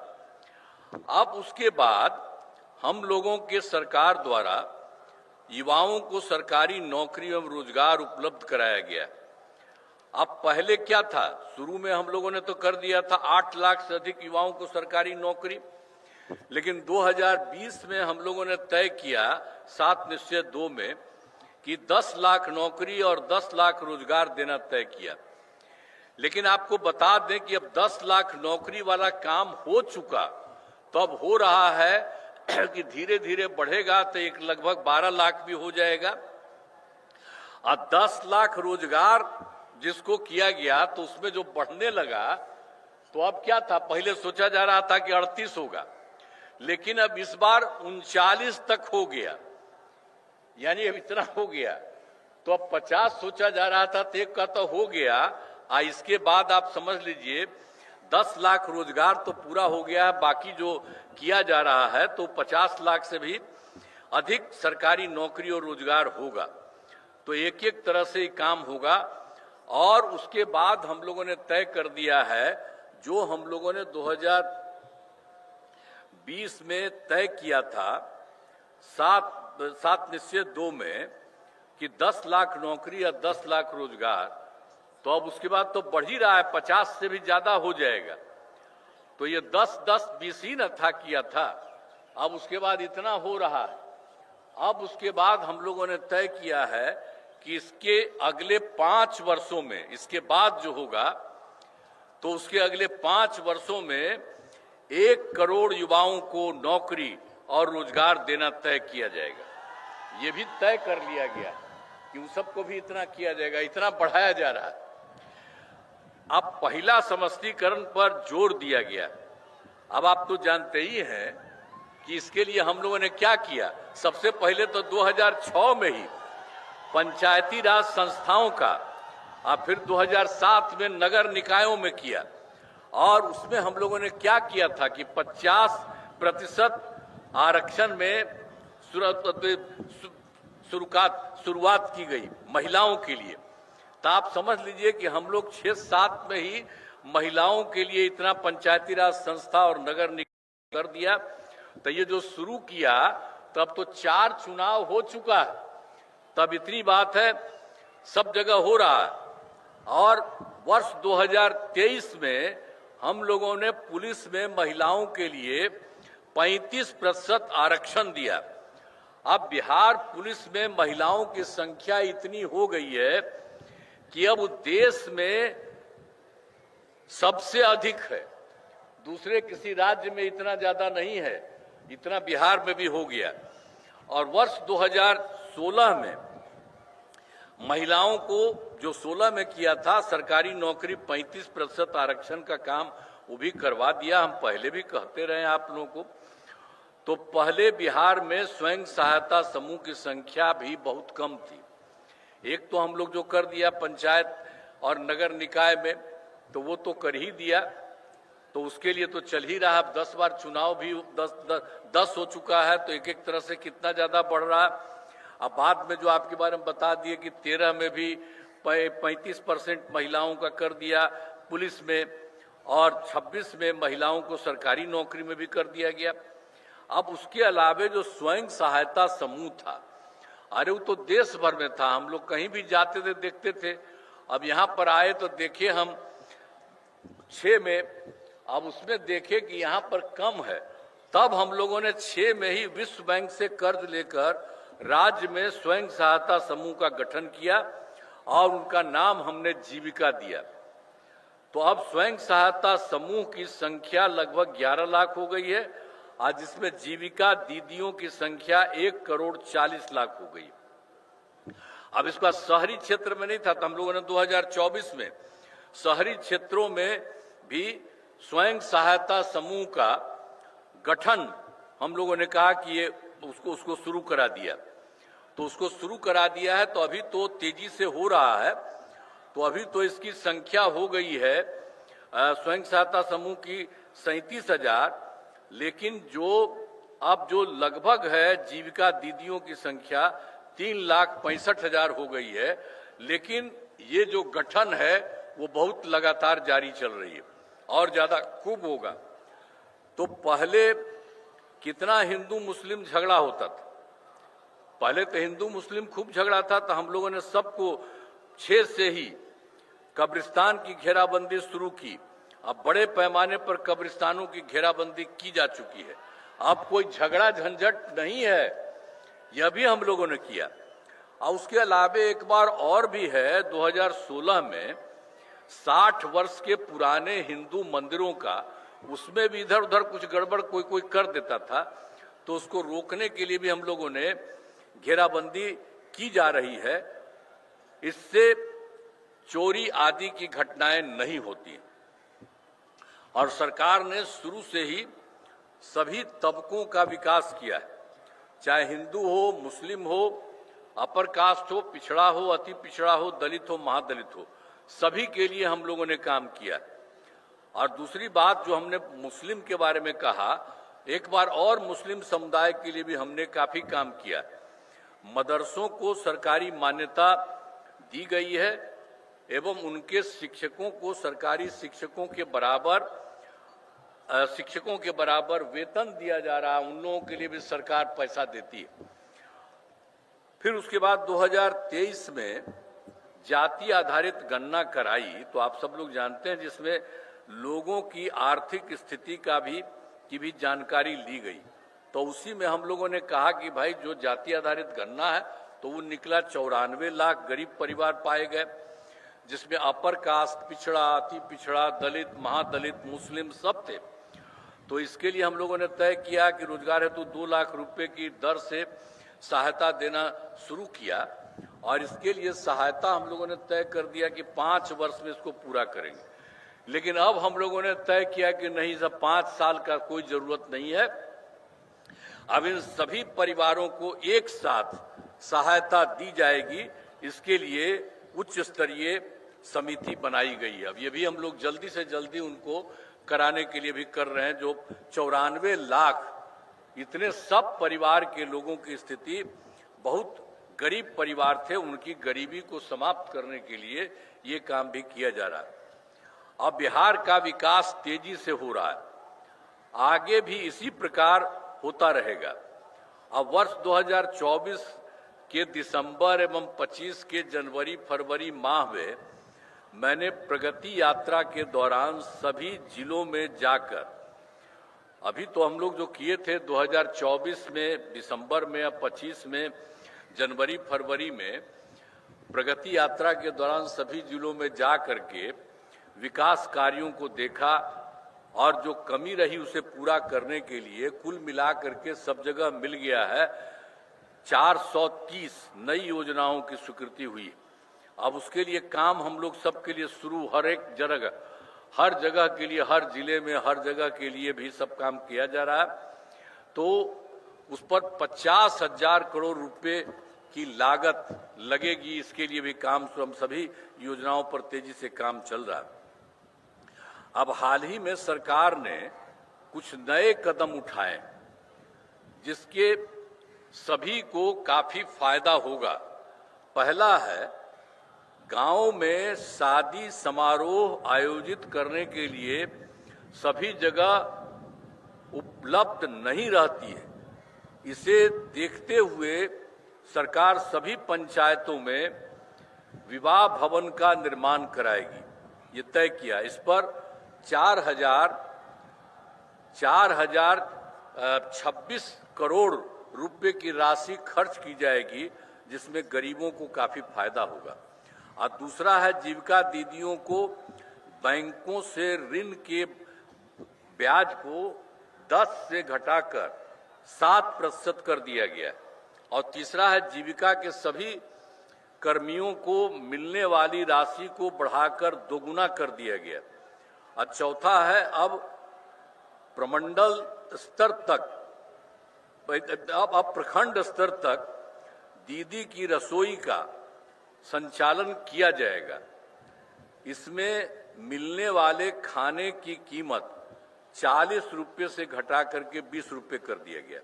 अब उसके बाद हम लोगों के सरकार द्वारा युवाओं को सरकारी नौकरी एवं रोजगार उपलब्ध कराया गया। अब पहले क्या था, शुरू में हम लोगों ने तो कर दिया था 8 लाख से अधिक युवाओं को सरकारी नौकरी, लेकिन 2020 में हम लोगों ने तय किया 7 निश्चय 2 में कि 10 लाख नौकरी और 10 लाख रोजगार देना तय किया। लेकिन आपको बता दें कि अब 10 लाख नौकरी वाला काम हो चुका, तो अब हो रहा है कि धीरे धीरे बढ़ेगा तो एक लगभग 12 लाख भी हो जाएगा। और 10 लाख रोजगार जिसको किया गया तो उसमें जो बढ़ने लगा, तो अब क्या था, पहले सोचा जा रहा था कि 38 होगा, लेकिन अब इस बार 39 तक हो गया, यानी अब इतना हो गया। तो अब 50 सोचा जा रहा था, तो एक का तो हो गया। इसके बाद आप समझ लीजिए 10 लाख रोजगार तो पूरा हो गया है, बाकी जो किया जा रहा है तो 50 लाख से भी अधिक सरकारी नौकरी और रोजगार होगा। तो एक एक तरह से काम होगा। और उसके बाद हम लोगों ने तय कर दिया है, जो हम लोगों ने 2020 में तय किया था 7 निश्चय 2 में कि 10 लाख नौकरी या 10 लाख रोजगार, तो अब उसके बाद तो बढ़ ही रहा है, 50 से भी ज्यादा हो जाएगा। तो ये 10-10-20 ही न था किया था, अब उसके बाद इतना हो रहा है। अब उसके बाद हम लोगों ने तय किया है कि इसके अगले 5 वर्षों में, इसके बाद जो होगा तो उसके अगले 5 वर्षों में 1 करोड़ युवाओं को नौकरी और रोजगार देना तय किया जाएगा। ये भी तय कर लिया गया कि उन सबको भी इतना किया जाएगा, इतना बढ़ाया जा रहा है। अब पहला समष्टीकरण पर जोर दिया गया। अब आप तो जानते ही हैं कि इसके लिए हम लोगों ने क्या किया। सबसे पहले तो 2006 में ही पंचायती राज संस्थाओं का, और फिर 2007 में नगर निकायों में किया। और उसमें हम लोगों ने क्या किया था कि 50% आरक्षण में शुरुआत की गई महिलाओं के लिए। तो आप समझ लीजिए कि हम लोग 6-7 में ही महिलाओं के लिए इतना पंचायती राज संस्था और नगर निकाय कर दिया। तो ये जो शुरू किया तब तो 4 चुनाव हो चुका है, तब इतनी बात है, सब जगह हो रहा है। और वर्ष 2023 में हम लोगों ने पुलिस में महिलाओं के लिए 35% आरक्षण दिया। अब बिहार पुलिस में महिलाओं की संख्या इतनी हो गई है कि अब देश में सबसे अधिक है, दूसरे किसी राज्य में इतना ज्यादा नहीं है, इतना बिहार में भी हो गया। और वर्ष 2016 में महिलाओं को जो 16 में किया था सरकारी नौकरी 35% आरक्षण का काम, वो भी करवा दिया। हम पहले भी कहते रहे आप लोगों को। तो पहले बिहार में स्वयं सहायता समूह की संख्या भी बहुत कम थी। एक तो हम लोग जो कर दिया पंचायत और नगर निकाय में, तो वो तो कर ही दिया, तो उसके लिए तो चल ही रहा। अब 10 बार चुनाव भी 10 हो चुका है, तो एक एक तरह से कितना ज्यादा बढ़ रहा है। अब बाद में जो आपके बारे में बता दिए कि 13 में भी 35% महिलाओं का कर दिया पुलिस में, और 26 में महिलाओं को सरकारी नौकरी में भी कर दिया गया। अब उसके अलावे जो स्वयं सहायता समूह था, अरे वो तो देश भर में था, हम लोग कहीं भी जाते थे देखते थे। अब यहाँ पर आए तो देखे हम 6 में, अब उसमें देखे कि यहाँ पर कम है, तब हम लोगों ने 6 में ही विश्व बैंक से कर्ज लेकर राज्य में स्वयं सहायता समूह का गठन किया और उनका नाम हमने जीविका दिया। तो अब स्वयं सहायता समूह की संख्या लगभग 11 लाख हो गई है, आज जिसमें जीविका दीदियों की संख्या 1,40,00,000 हो गई। अब इसका शहरी क्षेत्र में नहीं था, तो हम लोगों ने 2024 में शहरी क्षेत्रों में भी स्वयं सहायता समूह का गठन हम लोगों ने कहा कि ये उसको शुरू करा दिया। तो उसको शुरू करा दिया है, तो अभी तो तेजी से हो रहा है। तो अभी तो इसकी संख्या हो गई है स्वयं सहायता समूह की 37,000, लेकिन अब जो लगभग है जीविका दीदियों की संख्या 3,65,000 हो गई है। लेकिन ये जो गठन है वो बहुत लगातार जारी चल रही है और ज्यादा खूब होगा। तो पहले कितना हिंदू मुस्लिम झगड़ा होता था, पहले तो हिंदू मुस्लिम खूब झगड़ा था, तो हम लोगों ने सबको 6 से ही कब्रिस्तान की घेराबंदी शुरू की। अब बड़े पैमाने पर कब्रिस्तानों की घेराबंदी की जा चुकी है। अब कोई झगड़ा झंझट नहीं है, यह भी हम लोगों ने किया। और उसके अलावा एक बार और भी है, 2016 में 60 वर्ष के पुराने हिंदू मंदिरों का, उसमें भी इधर उधर कुछ गड़बड़ कोई कर देता था, तो उसको रोकने के लिए भी हम लोगों ने घेराबंदी की जा रही है। इससे चोरी आदि की घटनाएं नहीं होती। और सरकार ने शुरू से ही सभी तबकों का विकास किया है, चाहे हिंदू हो, मुस्लिम हो, अपर कास्ट हो, पिछड़ा हो, अति पिछड़ा हो, दलित हो, महादलित हो, सभी के लिए हम लोगों ने काम किया है। और दूसरी बात जो हमने मुस्लिम के बारे में कहा, एक बार और मुस्लिम समुदाय के लिए भी हमने काफी काम किया। मदरसों को सरकारी मान्यता दी गई है एवं उनके शिक्षकों को सरकारी शिक्षकों के बराबर वेतन दिया जा रहा है। उन लोगों के लिए भी सरकार पैसा देती है। फिर उसके बाद 2023 में जाति आधारित गणना कराई, तो आप सब लोग जानते हैं, जिसमें लोगों की आर्थिक स्थिति की भी जानकारी ली गई। तो उसी में हम लोगों ने कहा कि भाई जो जाति आधारित गणना है तो वो निकला 94 लाख गरीब परिवार पाए गए, जिसमें अपर कास्ट, पिछड़ा, अति पिछड़ा, दलित, महादलित, मुस्लिम सब थे। तो इसके लिए हम लोगों ने तय किया कि रोजगार हेतु 2 लाख रुपए की दर से सहायता देना शुरू किया। और इसके लिए सहायता हम लोगों ने तय कर दिया कि 5 वर्ष में इसको पूरा करेंगे। लेकिन अब हम लोगों ने तय किया कि नहीं, सब 5 साल का कोई जरूरत नहीं है। अब इन सभी परिवारों को एक साथ सहायता दी जाएगी। इसके लिए उच्च स्तरीय समिति बनाई गई है। अब ये भी हम लोग जल्दी से जल्दी उनको कराने के लिए भी कर रहे हैं। जो 94 लाख इतने सब परिवार के लोगों की स्थिति, बहुत गरीब परिवार थे, उनकी गरीबी को समाप्त करने के लिए ये काम भी किया जा रहा है। अब बिहार का विकास तेजी से हो रहा है, आगे भी इसी प्रकार होता रहेगा। अब वर्ष 2024 के दिसंबर एवं 25 के जनवरी फरवरी माह में मैंने प्रगति यात्रा के दौरान सभी जिलों में जाकर, अभी तो हम लोग जो किए थे 2024 में दिसंबर में या 25 में जनवरी फरवरी में, प्रगति यात्रा के दौरान सभी जिलों में जा करके विकास कार्यों को देखा और जो कमी रही उसे पूरा करने के लिए कुल मिलाकर के सब जगह मिल गया है 430 नई योजनाओं की स्वीकृति हुई। अब उसके लिए काम हम लोग सबके लिए शुरू, हर जगह के लिए, हर जिले में, हर जगह के लिए भी सब काम किया जा रहा है। तो उस पर 50,000 करोड़ रुपए की लागत लगेगी। इसके लिए भी काम, हम सभी योजनाओं पर तेजी से काम चल रहा है। अब हाल ही में सरकार ने कुछ नए कदम उठाए जिसके सभी को काफी फायदा होगा। पहला है, गांव में शादी समारोह आयोजित करने के लिए सभी जगह उपलब्ध नहीं रहती है। इसे देखते हुए सरकार सभी पंचायतों में विवाह भवन का निर्माण कराएगी, ये तय किया। इस पर 4,026 करोड़ रुपए की राशि खर्च की जाएगी, जिसमें गरीबों को काफी फायदा होगा। और दूसरा है, जीविका दीदियों को बैंकों से ऋण के ब्याज को 10 से घटाकर 7% कर दिया गया। और तीसरा है, जीविका के सभी कर्मियों को मिलने वाली राशि को बढ़ाकर दोगुना कर दिया गया। और चौथा है, अब प्रमंडल स्तर तक, अब प्रखंड स्तर तक दीदी की रसोई का संचालन किया जाएगा। इसमें मिलने वाले खाने की कीमत 40 रुपये से घटा करके 20 रुपये कर दिया गया।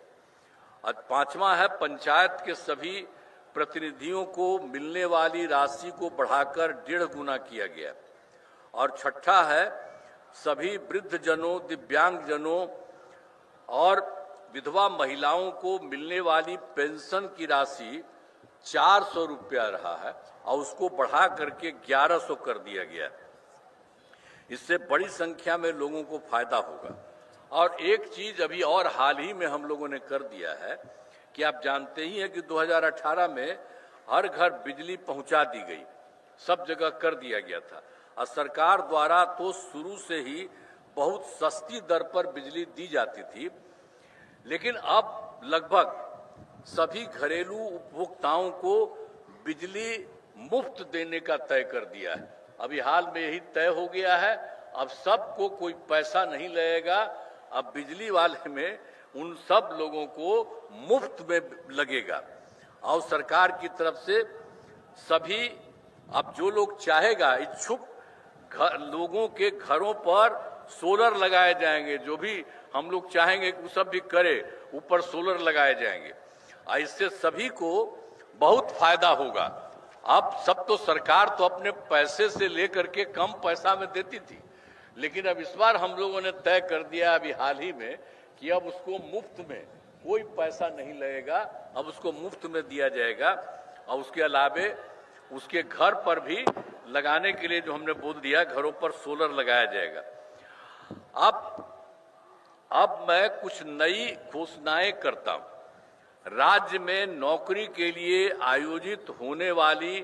और पांचवा है, पंचायत के सभी प्रतिनिधियों को मिलने वाली राशि को बढ़ाकर 1.5 गुना किया गया। और छठा है, सभी वृद्धजनों, दिव्यांगजनों और विधवा महिलाओं को मिलने वाली पेंशन की राशि 400 रुपया रहा है और उसको बढ़ा करके 1100 कर दिया गया। इससे बड़ी संख्या में लोगों को फायदा होगा। और एक चीज अभी और हाल ही में हम लोगों ने कर दिया है कि आप जानते ही हैं कि 2018 में हर घर बिजली पहुंचा दी गई, सब जगह कर दिया गया था। और सरकार द्वारा तो शुरू से ही बहुत सस्ती दर पर बिजली दी जाती थी, लेकिन अब लगभग सभी घरेलू उपभोक्ताओं को बिजली मुफ्त देने का तय कर दिया है। अभी हाल में यही तय हो गया है, अब सबको कोई पैसा नहीं लगेगा। अब बिजली वाले में उन सब लोगों को मुफ्त में लगेगा। और सरकार की तरफ से सभी, अब जो लोग चाहेगा, इच्छुक लोगों के घरों पर सोलर लगाए जाएंगे। जो भी हम लोग चाहेंगे वो सब भी करे, ऊपर सोलर लगाए जाएंगे। इससे सभी को बहुत फायदा होगा। अब सब तो सरकार तो अपने पैसे से लेकर के कम पैसा में देती थी, लेकिन अब इस बार हम लोगों ने तय कर दिया अभी हाल ही में कि अब उसको मुफ्त में, कोई पैसा नहीं लगेगा, अब उसको मुफ्त में दिया जाएगा। और उसके अलावे उसके घर पर भी लगाने के लिए जो हमने बोल दिया, घरों पर सोलर लगाया जाएगा। अब मैं कुछ नई घोषणाएं करता हूं। राज्य में नौकरी के लिए आयोजित होने वाली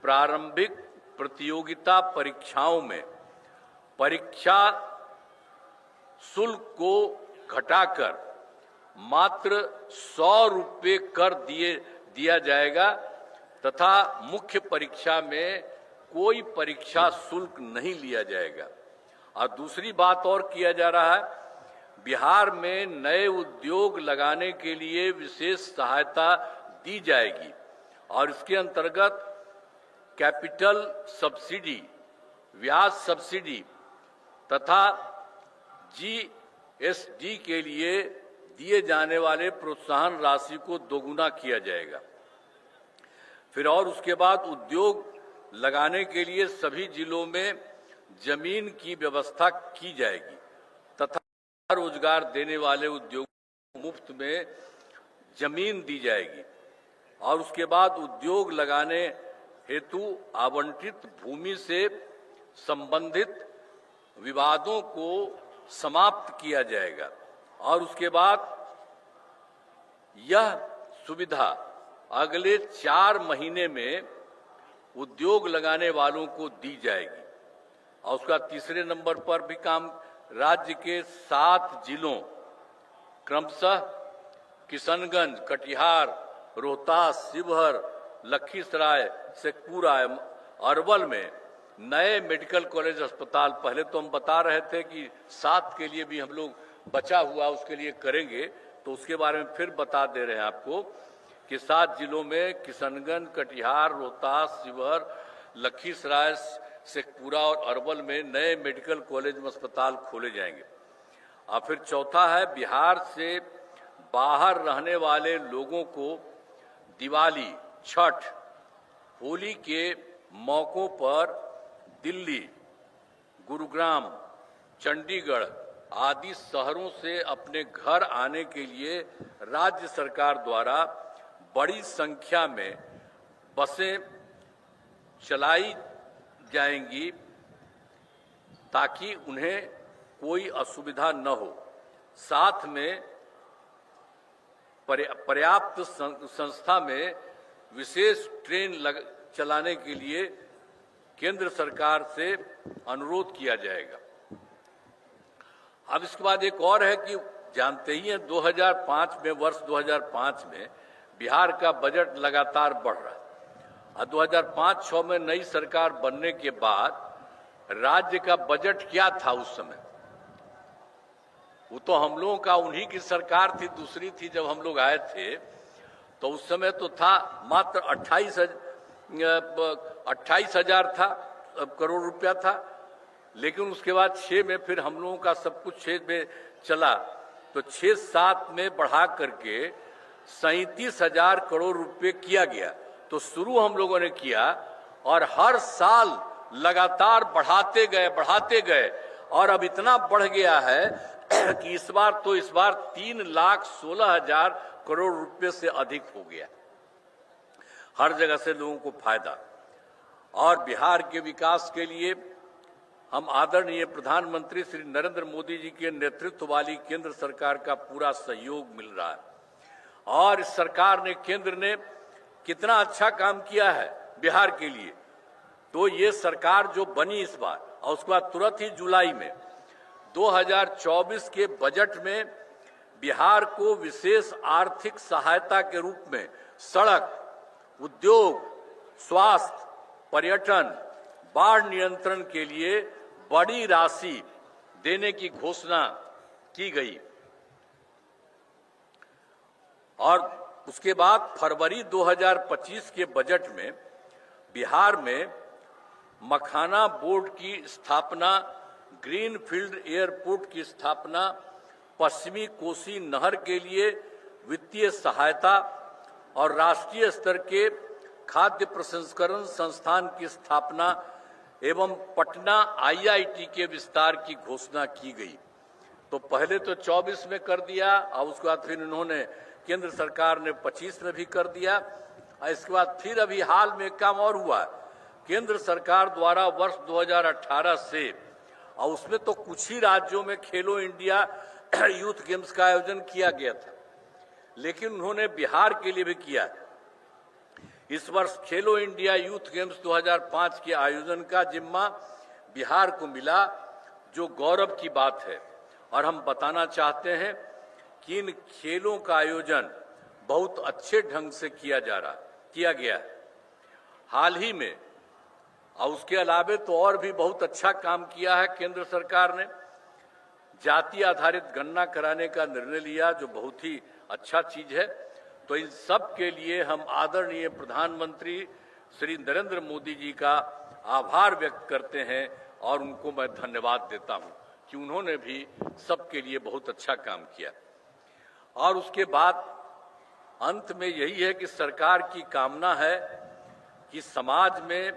प्रारंभिक प्रतियोगिता परीक्षाओं में परीक्षा शुल्क को घटाकर मात्र 100 रुपये कर दिया जाएगा तथा मुख्य परीक्षा में कोई परीक्षा शुल्क नहीं लिया जाएगा। और दूसरी बात और किया जा रहा है, बिहार में नए उद्योग लगाने के लिए विशेष सहायता दी जाएगी और इसके अंतर्गत कैपिटल सब्सिडी, ब्याज सब्सिडी तथा जीएसडी के लिए दिए जाने वाले प्रोत्साहन राशि को दोगुना किया जाएगा। फिर और उसके बाद उद्योग लगाने के लिए सभी जिलों में जमीन की व्यवस्था की जाएगी तथा रोजगार देने वाले उद्योगों को मुफ्त में जमीन दी जाएगी। और उसके बाद उद्योग लगाने हेतु आवंटित भूमि से संबंधित विवादों को समाप्त किया जाएगा। और उसके बाद यह सुविधा अगले 4 महीने में उद्योग लगाने वालों को दी जाएगी। और उसका तीसरे नंबर पर भी काम राज्य के 7 जिलों क्रमशः किशनगंज, कटिहार, रोहतास, शिवहर, लखीसराय, शेखपुरा, अरवल में नए मेडिकल कॉलेज अस्पताल, पहले तो हम बता रहे थे कि 7 के लिए भी हम लोग बचा हुआ उसके लिए करेंगे, तो उसके बारे में फिर बता दे रहे हैं आपको कि 7 जिलों में किशनगंज, कटिहार, रोहतास, शिवहर, लखीसराय, शेखपुरा और अरवल में नए मेडिकल कॉलेज में अस्पताल खोले जाएंगे। और फिर चौथा है, बिहार से बाहर रहने वाले लोगों को दिवाली, छठ, होली के मौकों पर दिल्ली, गुरुग्राम, चंडीगढ़ आदि शहरों से अपने घर आने के लिए राज्य सरकार द्वारा बड़ी संख्या में बसें चलाई जाएंगी ताकि उन्हें कोई असुविधा न हो। साथ में पर्याप्त संस्था में विशेष ट्रेन चलाने के लिए केंद्र सरकार से अनुरोध किया जाएगा। अब इसके बाद एक और है कि जानते ही हैं 2005 में, वर्ष 2005 में बिहार का बजट लगातार बढ़ रहा है और 2005-06 में नई सरकार बनने के बाद राज्य का बजट क्या था उस समय? वो तो हम लोगों का उन्हीं की सरकार थी, दूसरी थी जब हम लोग आए थे, तो उस समय तो था मात्र 28,000 था करोड़ रुपया था। लेकिन उसके बाद 6 में फिर हम लोगों का सब कुछ 6 में चला, तो 6-7 में बढ़ा करके 37,000 करोड़ रुपए किया गया। तो शुरू हम लोगों ने किया और हर साल लगातार बढ़ाते गए और अब इतना बढ़ गया है कि इस बार 3,16,000 करोड़ रुपए से अधिक हो गया। हर जगह से लोगों को फायदा। और बिहार के विकास के लिए हम आदरणीय प्रधानमंत्री श्री नरेंद्र मोदी जी के नेतृत्व वाली केंद्र सरकार का पूरा सहयोग मिल रहा है। और इस सरकार ने, केंद्र ने कितना अच्छा काम किया है बिहार के लिए। तो ये सरकार जो बनी इस बार, और उसके बाद तुरंत ही जुलाई में 2024 के बजट में बिहार को विशेष आर्थिक सहायता के रूप में सड़क, उद्योग, स्वास्थ्य, पर्यटन, बाढ़ नियंत्रण के लिए बड़ी राशि देने की घोषणा की गई। और उसके बाद फरवरी 2025 के बजट में बिहार में मखाना बोर्ड की स्थापना, ग्रीनफील्ड एयरपोर्ट की स्थापना, पश्चिमी कोसी नहर के लिए वित्तीय सहायता और राष्ट्रीय स्तर के खाद्य प्रसंस्करण संस्थान की स्थापना एवं पटना IIT के विस्तार की घोषणा की गई। तो पहले तो 24 में कर दिया और उसके बाद फिर इन्होंने, केंद्र सरकार ने 25 में भी कर दिया। और इसके बाद फिर अभी हाल में काम और हुआ, केंद्र सरकार द्वारा वर्ष 2018 से, और उसमें तो कुछ ही राज्यों में खेलो इंडिया यूथ गेम्स का आयोजन किया गया था, लेकिन उन्होंने बिहार के लिए भी किया। इस वर्ष खेलो इंडिया यूथ गेम्स 2005 के आयोजन का जिम्मा बिहार को मिला, जो गौरव की बात है। और हम बताना चाहते हैं कि इन खेलों का आयोजन बहुत अच्छे ढंग से किया गया है हाल ही में। और उसके अलावे तो और भी बहुत अच्छा काम किया है केंद्र सरकार ने। जाति आधारित गणना कराने का निर्णय लिया, जो बहुत ही अच्छा चीज है। तो इन सब के लिए हम आदरणीय प्रधानमंत्री श्री नरेंद्र मोदी जी का आभार व्यक्त करते हैं और उनको मैं धन्यवाद देता हूं कि उन्होंने भी सबके लिए बहुत अच्छा काम किया। और उसके बाद अंत में यही है कि सरकार की कामना है कि समाज में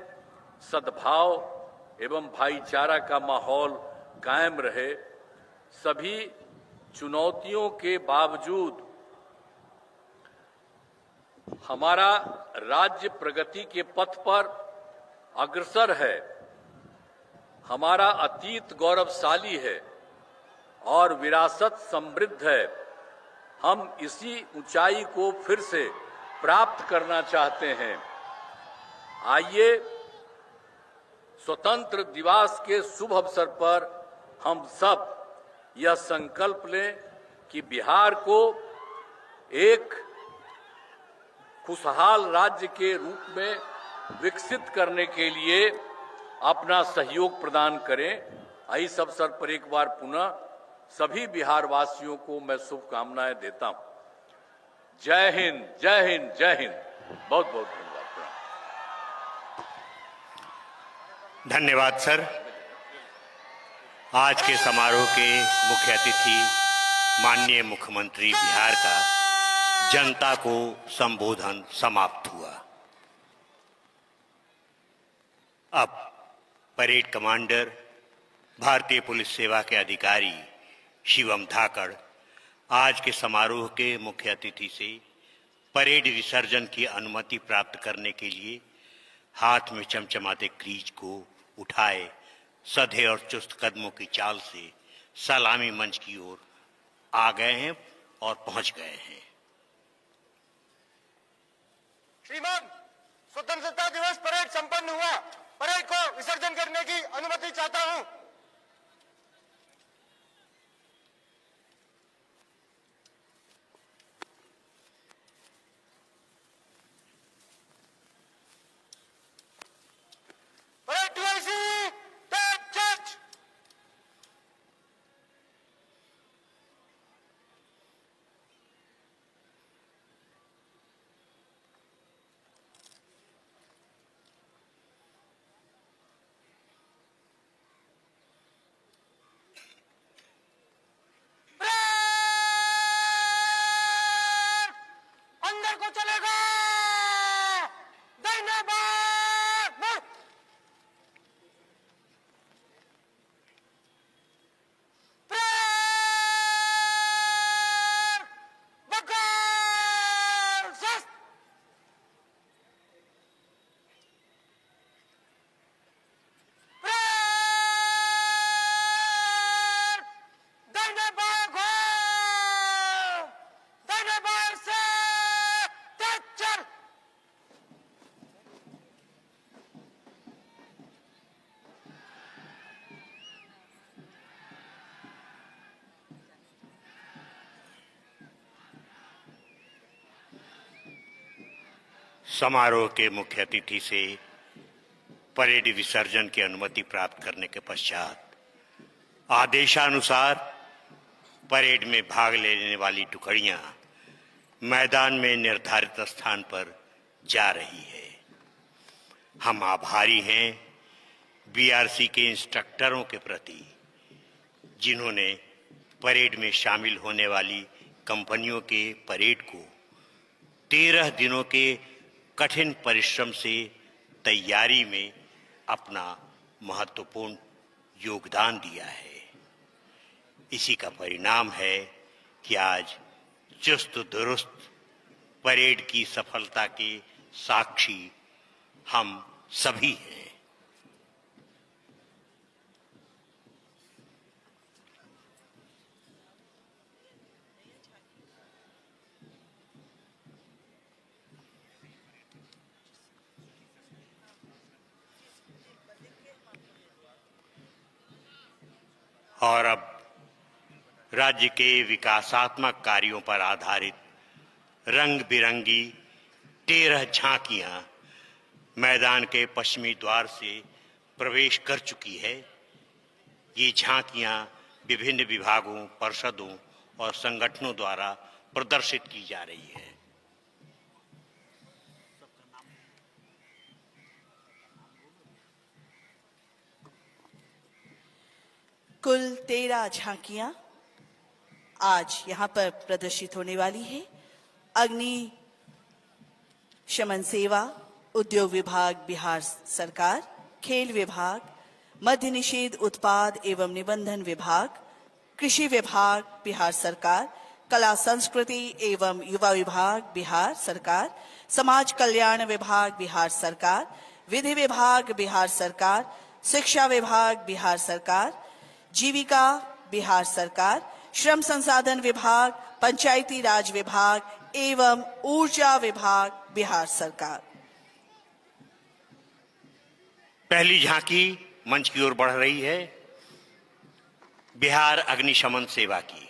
सद्भाव एवं भाईचारा का माहौल कायम रहे। सभी चुनौतियों के बावजूद हमारा राज्य प्रगति के पथ पर अग्रसर है। हमारा अतीत गौरवशाली है और विरासत समृद्ध है। हम इसी ऊंचाई को फिर से प्राप्त करना चाहते हैं। आइए स्वतंत्र दिवस के शुभ अवसर पर हम सब यह संकल्प लें कि बिहार को एक खुशहाल राज्य के रूप में विकसित करने के लिए अपना सहयोग प्रदान करें। इस अवसर पर एक बार पुनः सभी बिहार वासियों को मैं शुभकामनाएं देता हूं। जय हिंद, जय हिंद, जय हिंद। बहुत बहुत धन्यवाद। धन्यवाद सर। आज के समारोह के मुख्य अतिथि माननीय मुख्यमंत्री बिहार का जनता को संबोधन समाप्त हुआ। अब परेड कमांडर, भारतीय पुलिस सेवा के अधिकारी शिवम धाकड़ आज के समारोह के मुख्य अतिथि से परेड विसर्जन की अनुमति प्राप्त करने के लिए हाथ में चमचमाते क्रीज को उठाए सधे और चुस्त कदमों की चाल से सलामी मंच की ओर आ गए हैं और पहुंच गए हैं। श्रीमान, स्वतंत्रता दिवस परेड संपन्न हुआ। परेड को विसर्जन करने की अनुमति चाहता हूं। तो चलेगा। धन्यवाद। समारोह के मुख्य अतिथि से परेड विसर्जन की अनुमति प्राप्त करने के पश्चात आदेशानुसार परेड में भाग लेने वाली टुकड़ियां मैदान में निर्धारित स्थान पर जा रही है। हम आभारी हैं बीआरसी के इंस्ट्रक्टरों के प्रति, जिन्होंने परेड में शामिल होने वाली कंपनियों के परेड को 13 दिनों के कठिन परिश्रम से तैयारी में अपना महत्वपूर्ण योगदान दिया है। इसी का परिणाम है कि आज चुस्त दुरुस्त परेड की सफलता के साक्षी हम सभी हैं। और अब राज्य के विकासात्मक कार्यों पर आधारित रंग बिरंगी 13 झांकियां मैदान के पश्चिमी द्वार से प्रवेश कर चुकी है। ये झांकियां विभिन्न विभागों, परिषदों और संगठनों द्वारा प्रदर्शित की जा रही है। कुल 13 झांकियां आज यहां पर प्रदर्शित होने वाली है। अग्नि शमन सेवा, उद्योग विभाग बिहार सरकार, खेल विभाग, मद्य निषेध उत्पाद एवं निबंधन विभाग, कृषि विभाग बिहार सरकार, कला संस्कृति एवं युवा विभाग बिहार सरकार, समाज कल्याण विभाग बिहार सरकार, विधि विभाग बिहार सरकार, शिक्षा विभाग बिहार सरकार, जीविका बिहार सरकार, श्रम संसाधन विभाग, पंचायती राज विभाग एवं ऊर्जा विभाग बिहार सरकार। पहली झांकी मंच की ओर बढ़ रही है बिहार अग्निशमन सेवा की।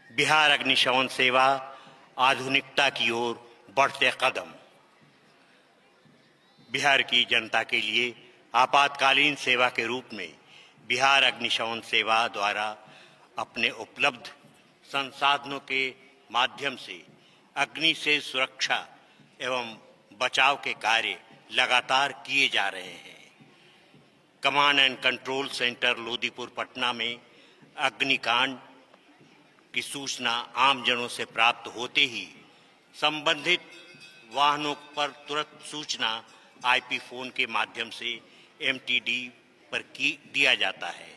बिहार अग्निशमन सेवा आधुनिकता की ओर बढ़ते कदम। बिहार की जनता के लिए आपातकालीन सेवा के रूप में बिहार अग्निशमन सेवा द्वारा अपने उपलब्ध संसाधनों के माध्यम से अग्नि से सुरक्षा एवं बचाव के कार्य लगातार किए जा रहे हैं। Command and control centre Lodipur Patna में अग्निकांड की सूचना आमजनों से प्राप्त होते ही संबंधित वाहनों पर तुरंत सूचना आईपी फोन के माध्यम से एमटीडी पर दिया जाता है।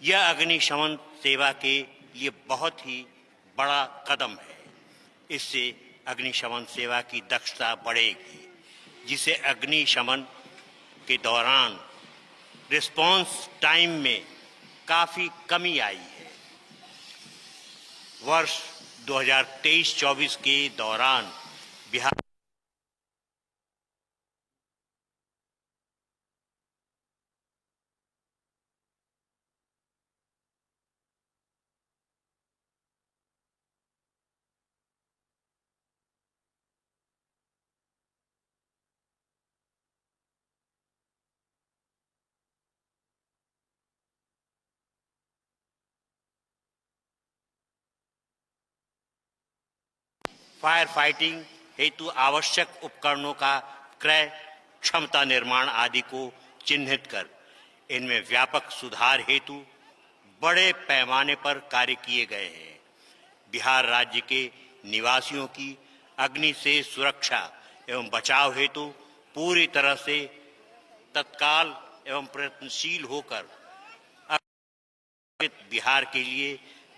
यह अग्निशमन सेवा के लिए बहुत ही बड़ा कदम है। इससे अग्निशमन सेवा की दक्षता बढ़ेगी, जिसे अग्निशमन के दौरान रिस्पांस टाइम में काफी कमी आई है। वर्ष 2023-24 के दौरान बिहार फायर फाइटिंग हेतु आवश्यक उपकरणों का क्रय, क्षमता निर्माण आदि को चिन्हित कर इनमें व्यापक सुधार हेतु बड़े पैमाने पर कार्य किए गए हैं। बिहार राज्य के निवासियों की अग्नि से सुरक्षा एवं बचाव हेतु पूरी तरह से तत्काल एवं प्रयत्नशील होकर बिहार के लिए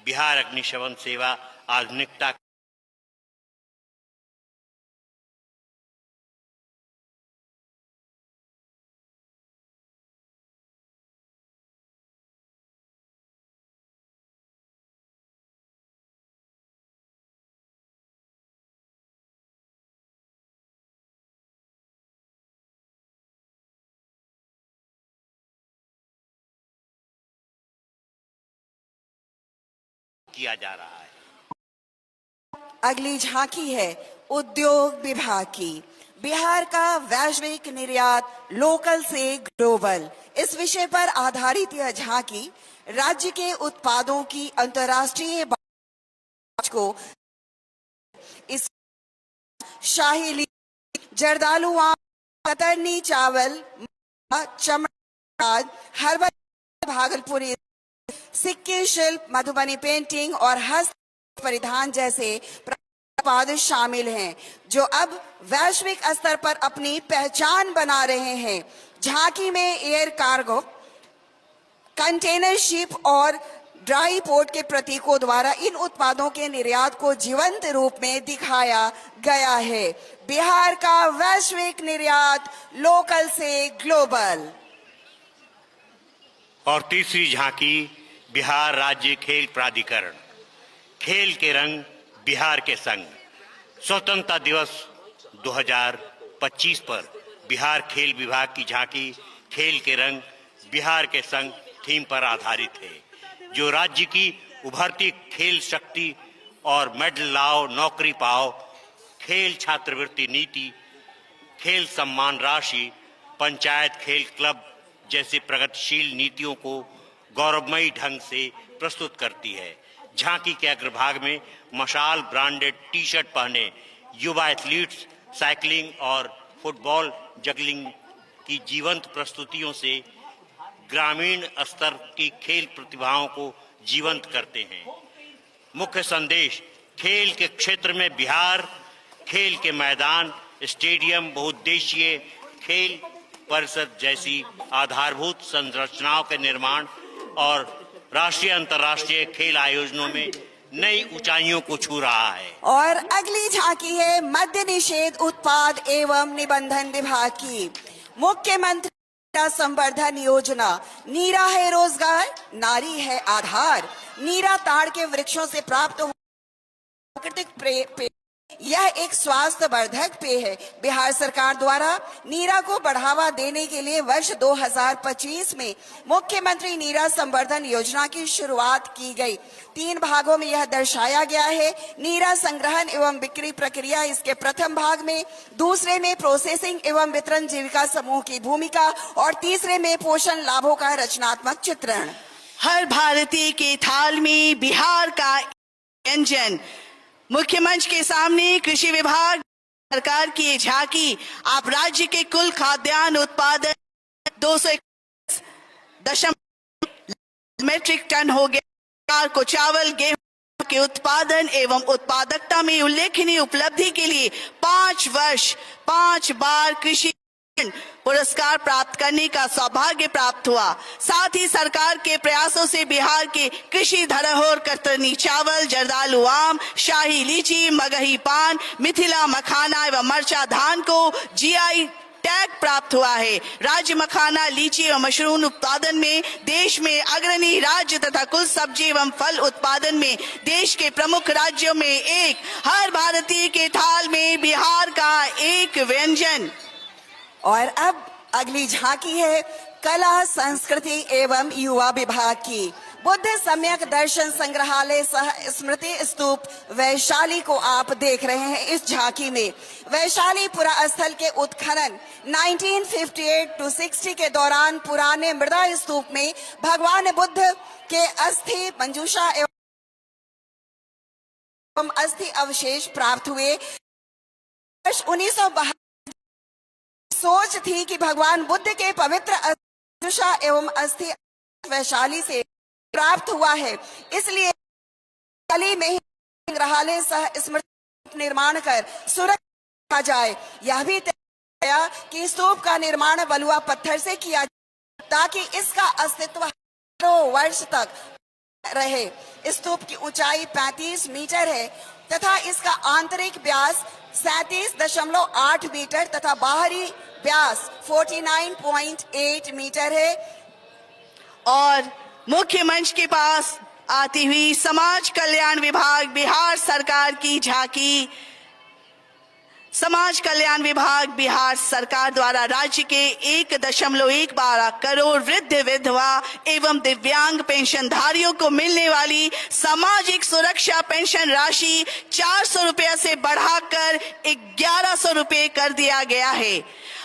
बिहार अग्निशमन सेवा आधुनिकता किया जा रहा है। अगली झांकी है उद्योग विभाग की। बिहार का वैश्विक निर्यात लोकल से ग्लोबल, इस विषय पर आधारित यह झांकी राज्य के उत्पादों की अंतर्राष्ट्रीय को इस शाही लीची, जर्दालू आम, कतरनी चावल, चमड़ा, हर्बल, भागलपुरी सिक्के शिल्प, मधुबनी पेंटिंग और हस्त परिधान जैसे उत्पाद शामिल हैं जो अब वैश्विक स्तर पर अपनी पहचान बना रहे हैं। झांकी में एयर कार्गो, कंटेनर शिप और ड्राई पोर्ट के प्रतीकों द्वारा इन उत्पादों के निर्यात को जीवंत रूप में दिखाया गया है। बिहार का वैश्विक निर्यात लोकल से ग्लोबल। और तीसरी झांकी बिहार राज्य खेल प्राधिकरण, खेल के रंग बिहार के संग। स्वतंत्रता दिवस 2025 पर बिहार खेल विभाग की झांकी खेल के रंग बिहार के संग थीम पर आधारित है, जो राज्य की उभरती खेल शक्ति और मेडल लाओ नौकरी पाओ, खेल छात्रवृत्ति नीति, खेल सम्मान राशि, पंचायत खेल क्लब जैसे प्रगतिशील नीतियों को गौरवमयी ढंग से प्रस्तुत करती है। झांकी के अग्रभाग में मशाल ब्रांडेड टी शर्ट पहने युवा एथलीट्स साइकिलिंग और फुटबॉल जगलिंग की जीवंत प्रस्तुतियों से ग्रामीण स्तर की खेल प्रतिभाओं को जीवंत करते हैं। मुख्य संदेश: खेल के क्षेत्र में बिहार खेल के मैदान, स्टेडियम, बहुउद्देशीय खेल परिषद जैसी आधारभूत संरचनाओं के निर्माण और राष्ट्रीय अंतर्राष्ट्रीय खेल आयोजनों में नई ऊंचाइयों को छू रहा है। और अगली झांकी है मद्य निषेध उत्पाद एवं निबंधन विभाग की। मुख्यमंत्री संवर्धन योजना। नीरा है रोजगार, नारी है आधार। नीरा ताड़ के वृक्षों से प्राप्त प्राकृतिक पेय, यह एक स्वास्थ्य वर्धक पेय है। बिहार सरकार द्वारा नीरा को बढ़ावा देने के लिए वर्ष 2025 में मुख्यमंत्री नीरा संवर्धन योजना की शुरुआत की गई। 3 भागों में यह दर्शाया गया है। नीरा संग्रहण एवं बिक्री प्रक्रिया इसके प्रथम भाग में, दूसरे में प्रोसेसिंग एवं वितरण जीविका समूह की भूमिका और तीसरे में पोषण लाभों का रचनात्मक चित्रण। हर भारतीय के थाल में बिहार का व्यंजन। मुख्यमंच के सामने कृषि विभाग सरकार की ये झांकी आप राज्य के कुल खाद्यान्न उत्पादन 200 मीट्रिक टन हो गया। सरकार को चावल गेहूं के उत्पादन एवं उत्पादकता में उल्लेखनीय उपलब्धि के लिए 5 वर्ष 5 बार कृषि पुरस्कार प्राप्त करने का सौभाग्य प्राप्त हुआ। साथ ही सरकार के प्रयासों से बिहार के कृषि धरोहर कतरनी चावल, जर्दालू आम, शाही लीची, मगही पान, मिथिला मखाना एवं मरचा धान को जीआई टैग प्राप्त हुआ है। राज्य मखाना, लीची एवं मशरूम उत्पादन में देश में अग्रणी राज्य तथा कुल सब्जी एवं फल उत्पादन में देश के प्रमुख राज्यों में एक। हर भारतीय के थाल में बिहार का एक व्यंजन। और अब अगली झांकी है कला संस्कृति एवं युवा विभाग की। बुद्ध सम्यक दर्शन संग्रहालय सह स्मृति स्तूप वैशाली को आप देख रहे हैं। इस झांकी में वैशाली पुरास्थल के उत्खनन 1958 to 60 के दौरान पुराने मृदा स्तूप में भगवान बुद्ध के अस्थि मंजूषा एवं अस्थि अवशेष प्राप्त हुए। वर्ष 1972 सोच थी कि भगवान बुद्ध के पवित्र मंजूषा एवं अस्थि वैशाली से प्राप्त हुआ है, इसलिए वैशाली में ही संग्रहालय सह स्मृति निर्माण कर सुरक्षा जाए। यह भी तय किया कि स्तूप का निर्माण बलुआ पत्थर से किया जाए ताकि इसका अस्तित्व हजारों वर्ष तक रहे। स्तूप की ऊंचाई 35 मीटर है तथा इसका आंतरिक व्यास 37.8 मीटर तथा बाहरी व्यास 49.8 मीटर है। और मुख्य मंच के पास आती हुई समाज कल्याण विभाग बिहार सरकार की झांकी। समाज कल्याण विभाग बिहार सरकार द्वारा राज्य के 1.12 करोड़ वृद्ध विधवा एवं दिव्यांग पेंशनधारियों को मिलने वाली सामाजिक सुरक्षा पेंशन राशि 400 रुपये से बढ़ाकर 1100 रुपये कर दिया गया है।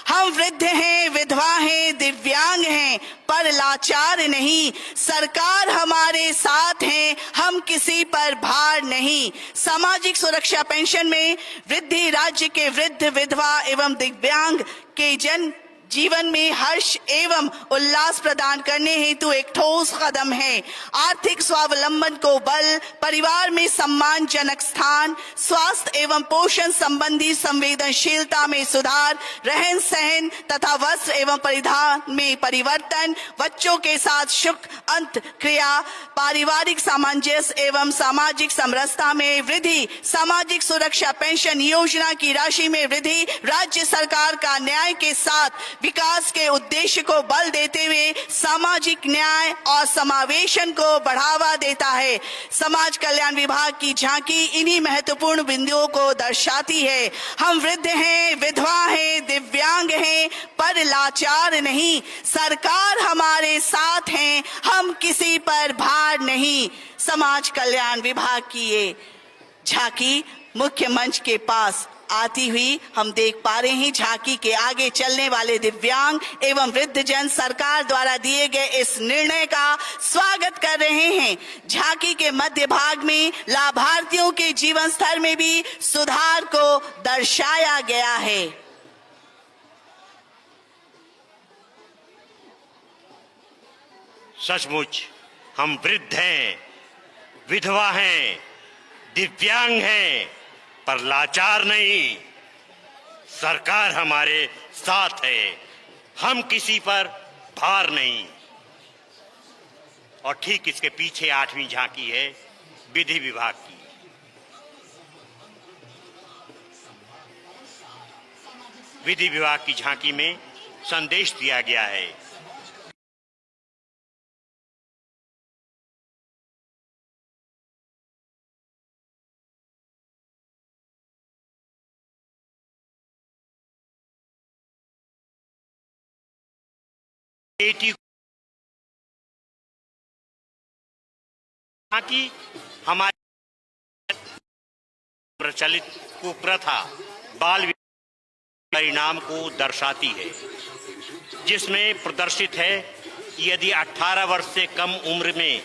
हम वृद्ध हैं, विधवा हैं, दिव्यांग हैं, पर लाचार नहीं। सरकार हमारे साथ है, हम किसी पर भार नहीं। सामाजिक सुरक्षा पेंशन में वृद्धि राज्य के वृद्ध, विधवा एवं दिव्यांग के जन जीवन में हर्ष एवं उल्लास प्रदान करने हेतु एक ठोस कदम है। आर्थिक स्वावलंबन को बल, परिवार में सम्मानजनक स्थान, स्वास्थ्य एवं पोषण संबंधी संवेदनशीलता में सुधार, रहन सहन तथा वस्त्र एवं परिधान में परिवर्तन, बच्चों के साथ सुख अंत क्रिया, पारिवारिक सामंजस्य एवं सामाजिक समरसता में वृद्धि, सामाजिक सुरक्षा पेंशन योजना की राशि में वृद्धि राज्य सरकार का न्याय के साथ विकास के उद्देश्य को बल देते हुए सामाजिक न्याय और समावेशन को बढ़ावा देता है। समाज कल्याण विभाग की झांकी इन्हीं महत्वपूर्ण बिंदुओं को दर्शाती है। हम वृद्ध हैं, विधवा हैं, दिव्यांग हैं, पर लाचार नहीं। सरकार हमारे साथ है, हम किसी पर भार नहीं। समाज कल्याण विभाग की ये झांकी मुख्य मंच के पास आती हुई हम देख पा रहे हैं। झांकी के आगे चलने वाले दिव्यांग एवं वृद्ध जन सरकार द्वारा दिए गए इस निर्णय का स्वागत कर रहे हैं। झांकी के मध्य भाग में लाभार्थियों के जीवन स्तर में भी सुधार को दर्शाया गया है। सचमुच हम वृद्ध हैं, विधवा हैं, दिव्यांग हैं, पर लाचार नहीं। सरकार हमारे साथ है, हम किसी पर भार नहीं। और ठीक इसके पीछे 8वीं झांकी है विधि विभाग की। विधि विभाग की झांकी में संदेश दिया गया है। कि हमारी प्रचलित कुप्रथा बाल परिणाम को दर्शाती है, जिसमें प्रदर्शित है कि यदि 18 वर्ष से कम उम्र में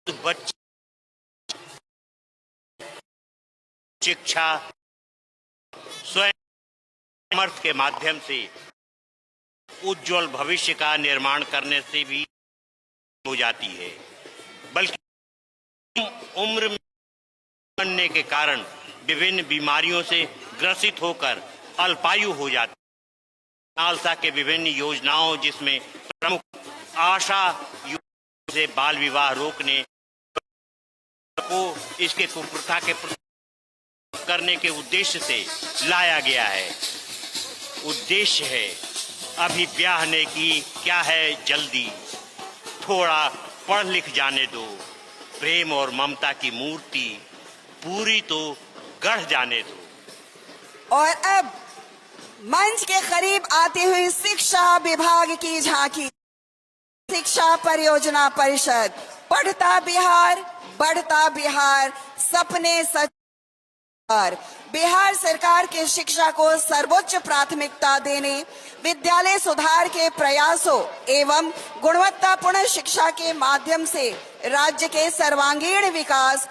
बच्चे शिक्षा स्वयं सामर्थ्य के माध्यम से उज्जवल भविष्य का निर्माण करने से भी हो जाती है, बल्कि उम्र में बनने के कारण विभिन्न बीमारियों से ग्रसित होकर अल्पायु हो जाती है। नालसा के विभिन्न योजनाओं जिसमें प्रमुख आशा योजना से बाल विवाह रोकने को इसके कुप्रथा के करने के उद्देश्य से लाया गया है। उद्देश्य है अभी ब्याहने की क्या है जल्दी, थोड़ा पढ़ लिख जाने दो, प्रेम और ममता की मूर्ति पूरी तो गढ़ जाने दो। और अब मंच के करीब आती हुई शिक्षा विभाग की झांकी। शिक्षा परियोजना परिषद, पढ़ता बिहार, बढ़ता बिहार, सपने सच। बिहार सरकार के शिक्षा को सर्वोच्च प्राथमिकता देने, विद्यालय सुधार के प्रयासों एवं गुणवत्तापूर्ण शिक्षा के माध्यम से राज्य के सर्वांगीण विकास,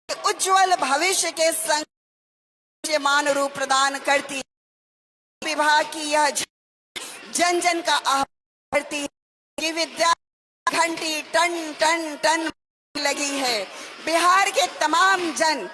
उज्जवल भविष्य के मान रूप प्रदान करती। विभाग की यह जन जन का आह्वान करती है कि विद्या घंटी टन टन टन लगी है। बिहार के तमाम जन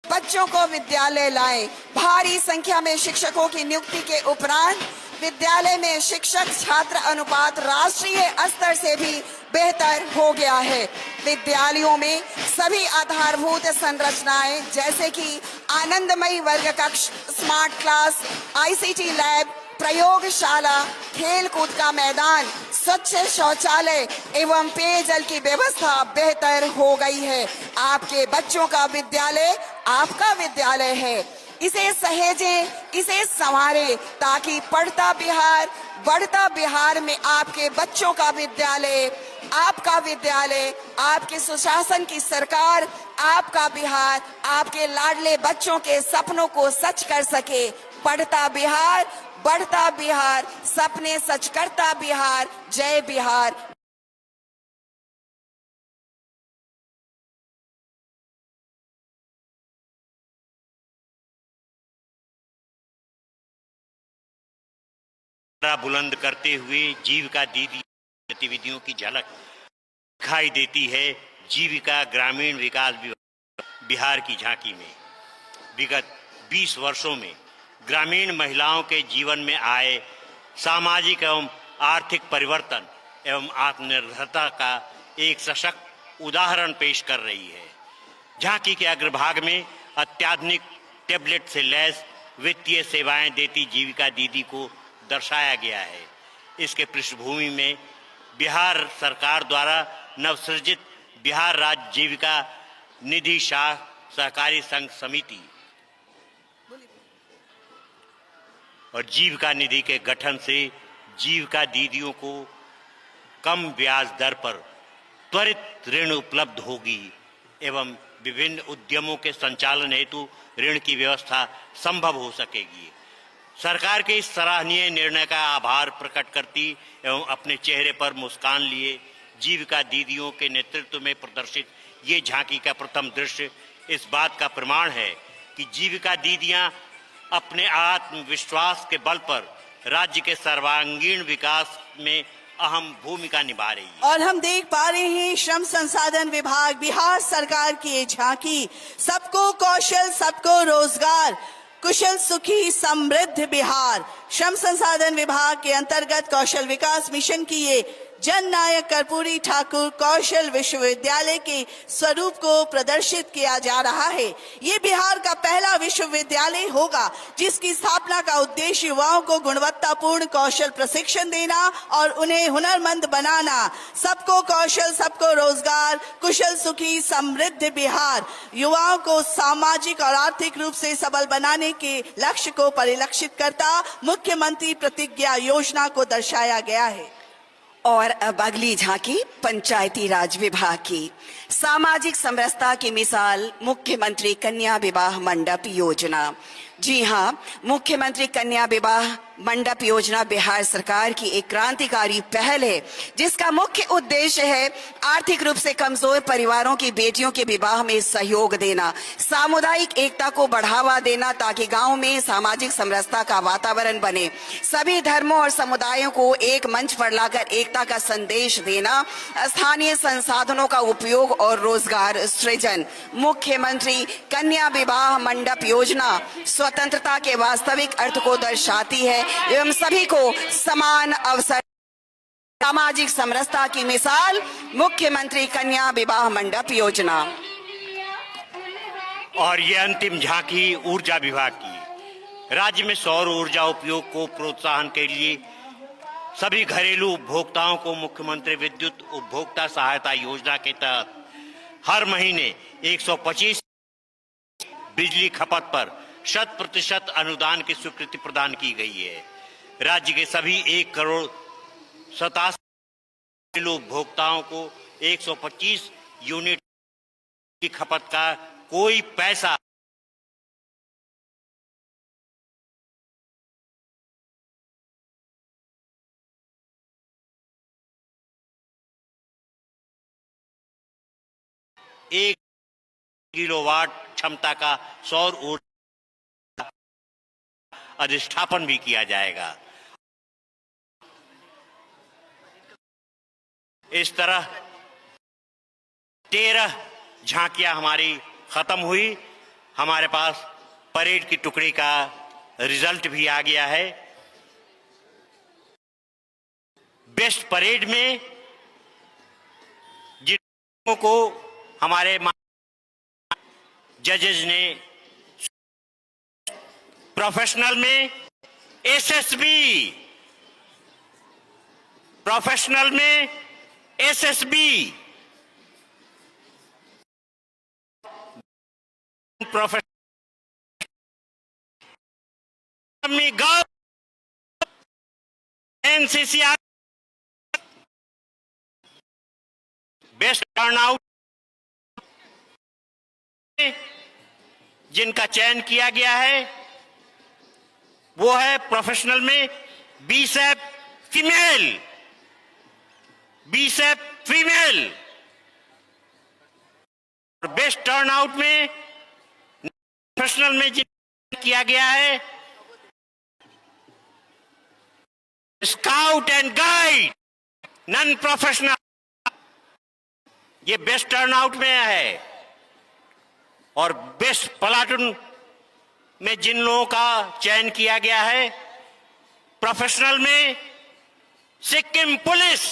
बच्चों को विद्यालय लाएं। भारी संख्या में शिक्षकों की नियुक्ति के उपरांत विद्यालय में शिक्षक छात्र अनुपात राष्ट्रीय स्तर से भी बेहतर हो गया है। विद्यालयों में सभी आधारभूत संरचनाएं जैसे कि आनंदमयी वर्ग कक्ष, स्मार्ट क्लास, आईसीटी लैब, प्रयोगशाला, खेल कूद का मैदान, स्वच्छ शौचालय एवं पेयजल की व्यवस्था बेहतर हो गई है। आपके बच्चों का विद्यालय आपका विद्यालय है। इसे सहेजें, इसे संवारें ताकि पढ़ता बिहार बढ़ता बिहार में आपके बच्चों का विद्यालय, आपका विद्यालय, आपके सुशासन की सरकार, आपका बिहार, आपके लाडले बच्चों के सपनों को सच कर सके। पढ़ता बिहार बढ़ता बिहार, सपने सच करता बिहार। जय बिहार। बुलंद करते हुए जीविका दीदी गतिविधियों की झलक दिखाई देती है जीविका ग्रामीण विकास बिहार की झांकी में। विगत 20 वर्षों में ग्रामीण महिलाओं के जीवन में आए सामाजिक एवं आर्थिक परिवर्तन एवं आत्मनिर्भरता का एक सशक्त उदाहरण पेश कर रही है। झांकी के अग्रभाग में अत्याधुनिक टैबलेट से लैस वित्तीय सेवाएं देती जीविका दीदी को दर्शाया गया है। इसके पृष्ठभूमि में बिहार सरकार द्वारा नवसृजित बिहार राज्य जीविका निधि शाह सहकारी संघ समिति और जीविका निधि के गठन से जीविका दीदियों को कम ब्याज दर पर त्वरित ऋण उपलब्ध होगी एवं विभिन्न उद्यमों के संचालन हेतु ऋण की व्यवस्था संभव हो सकेगी। सरकार के इस सराहनीय निर्णय का आभार प्रकट करती एवं अपने चेहरे पर मुस्कान लिए जीविका दीदियों के नेतृत्व में प्रदर्शित ये झांकी का प्रथम दृश्य इस बात का प्रमाण है कि जीविका दीदियां अपने आत्मविश्वास के बल पर राज्य के सर्वांगीण विकास में अहम भूमिका निभा रही है। और हम देख पा रहे हैं श्रम संसाधन विभाग बिहार सरकार की ये झांकी सबको कौशल सबको रोजगार कुशल सुखी समृद्ध बिहार श्रम संसाधन विभाग के अंतर्गत कौशल विकास मिशन की ये जन नायक कर्पूरी ठाकुर कौशल विश्वविद्यालय के स्वरूप को प्रदर्शित किया जा रहा है। ये बिहार का पहला विश्वविद्यालय होगा जिसकी स्थापना का उद्देश्य युवाओं को गुणवत्तापूर्ण कौशल प्रशिक्षण देना और उन्हें हुनरमंद बनाना। सबको कौशल सबको रोजगार कुशल सुखी समृद्ध बिहार युवाओं को सामाजिक और आर्थिक रूप से सबल बनाने के लक्ष्य को परिलक्षित करता मुख्यमंत्री प्रतिज्ञा योजना को दर्शाया गया है। और अब अगली झांकी पंचायती राज विभाग की सामाजिक समरसता की मिसाल मुख्यमंत्री कन्या विवाह मंडप योजना। जी हाँ, मुख्यमंत्री कन्या विवाह मंडप योजना बिहार सरकार की एक क्रांतिकारी पहल है जिसका मुख्य उद्देश्य है आर्थिक रूप से कमजोर परिवारों की बेटियों के विवाह में सहयोग देना, सामुदायिक एकता को बढ़ावा देना ताकि गांव में सामाजिक समरसता का वातावरण बने, सभी धर्मों और समुदायों को एक मंच पर लाकर एकता का संदेश देना, स्थानीय संसाधनों का उपयोग और रोजगार सृजन। मुख्यमंत्री कन्या विवाह मंडप योजना स्वतंत्रता के वास्तविक अर्थ को दर्शाती है एवं सभी को समान अवसर, सामाजिक समरसता की मिसाल मुख्यमंत्री कन्या विवाह मंडप योजना। और ये अंतिम झांकी ऊर्जा विभाग की। राज्य में सौर ऊर्जा उपयोग को प्रोत्साहन के लिए सभी घरेलू उपभोक्ताओं को मुख्यमंत्री विद्युत उपभोक्ता सहायता योजना के तहत हर महीने 125 बिजली खपत पर 100% अनुदान की स्वीकृति प्रदान की गई है। राज्य के सभी 1,87 करोड़ उपभोक्ताओं को 125 यूनिट की खपत का कोई पैसा एक किलोवाट क्षमता का सौर ऊर्जा अधिष्ठापन भी किया जाएगा। इस तरह 13 झांकियां हमारी खत्म हुई। हमारे पास परेड की टुकड़ी का रिजल्ट भी आ गया है। बेस्ट परेड में जिन लोगों को हमारे जजेस ने, प्रोफेशनल में एसएसबी, प्रोफेशनल में एसएसबी, प्रोफेशनल में गौ, एनसीसी, बेस्ट टर्नआउट जिनका चयन किया गया है वो है प्रोफेशनल में बीएसएफ फीमेल, बीएसएफ फीमेल। और बेस्ट टर्नआउट में प्रोफेशनल में जिनका किया गया है scout and guide, non professional, ये बेस्ट टर्नआउट में है। और बेस्ट प्लाटून में जिन लोगों का चयन किया गया है, प्रोफेशनल में सिक्किम पुलिस,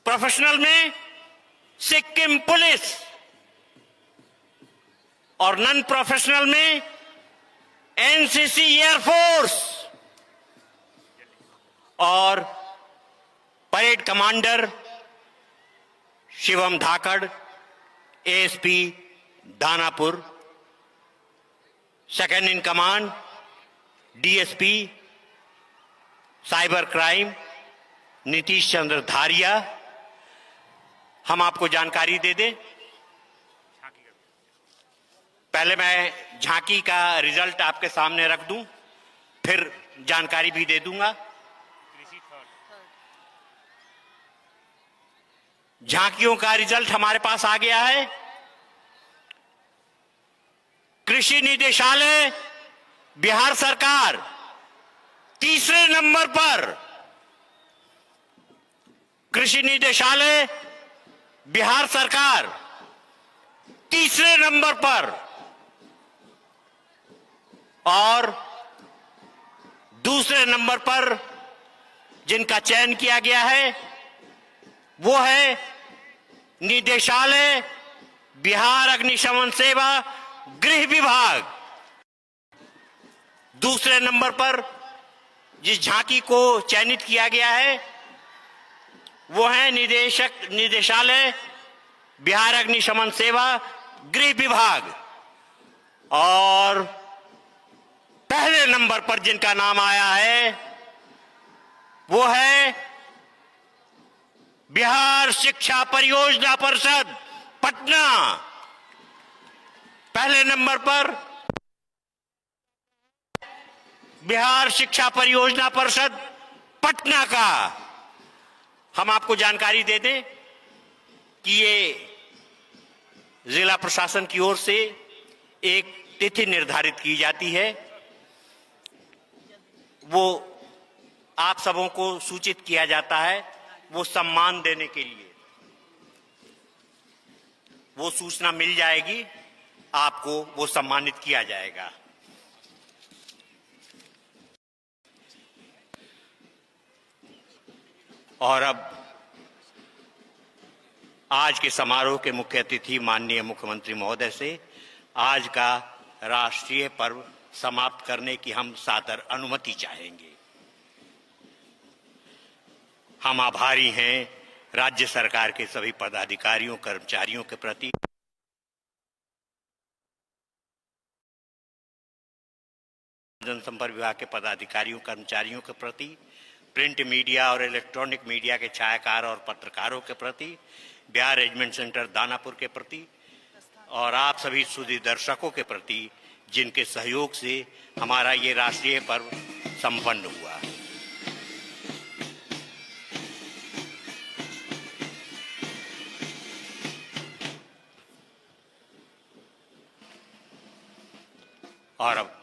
प्रोफेशनल में सिक्किम पुलिस, और नॉन प्रोफेशनल में एनसीसी एयरफोर्स, और parade commander Shivam Dhakad, ASP Danapur, second in command DSP cyber crime Nitish Chandra Dhariya. हम आपको जानकारी दे दें, पहले मैं झांकी का रिजल्ट आपके सामने रख दूं, फिर जानकारी भी दे दूंगा। झांकियों का रिजल्ट हमारे पास आ गया है। कृषि निदेशालय बिहार सरकार तीसरे नंबर पर, कृषि निदेशालय बिहार सरकार तीसरे नंबर पर, और दूसरे नंबर पर जिनका चयन किया गया है वो है निदेशालय बिहार अग्निशमन सेवा गृह विभाग। दूसरे नंबर पर जिस झांकी को चयनित किया गया है वो है निदेशालय बिहार अग्निशमन सेवा गृह विभाग। और पहले नंबर पर जिनका नाम आया है वो है बिहार शिक्षा परियोजना परिषद पटना। पहले नंबर पर बिहार शिक्षा परियोजना परिषद पटना का। हम आपको जानकारी दे दें कि ये जिला प्रशासन की ओर से एक तिथि निर्धारित की जाती है, वो आप सबों को सूचित किया जाता है। वो सम्मान देने के लिए वो सूचना मिल जाएगी, आपको वो सम्मानित किया जाएगा। और अब आज के समारोह के मुख्य अतिथि माननीय मुख्यमंत्री महोदय से आज का राष्ट्रीय पर्व समाप्त करने की हम सादर अनुमति चाहेंगे। हम आभारी हैं राज्य सरकार के सभी पदाधिकारियों कर्मचारियों के प्रति, जनसंपर्क विभाग के पदाधिकारियों कर्मचारियों के प्रति, प्रिंट मीडिया और इलेक्ट्रॉनिक मीडिया के छायाकार और पत्रकारों के प्रति, बिहार रेजिमेंट सेंटर दानापुर के प्रति, और आप सभी सुधी दर्शकों के प्रति जिनके सहयोग से हमारा ये राष्ट्रीय पर्व संपन्न हुआ। और अब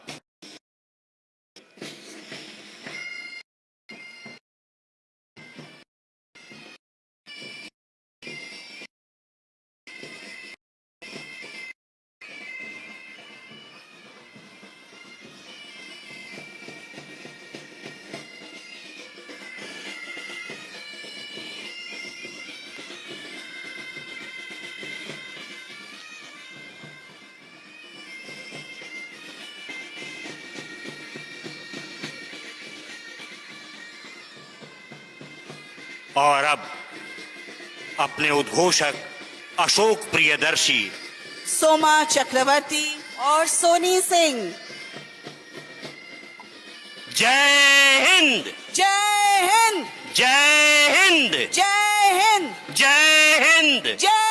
और अब अपने उद्घोषक अशोक प्रियदर्शी, सोमा चक्रवर्ती और सोनी सिंह। जय हिंद, जय हिंद, जय हिंद, जय हिंद, जय हिंद। जय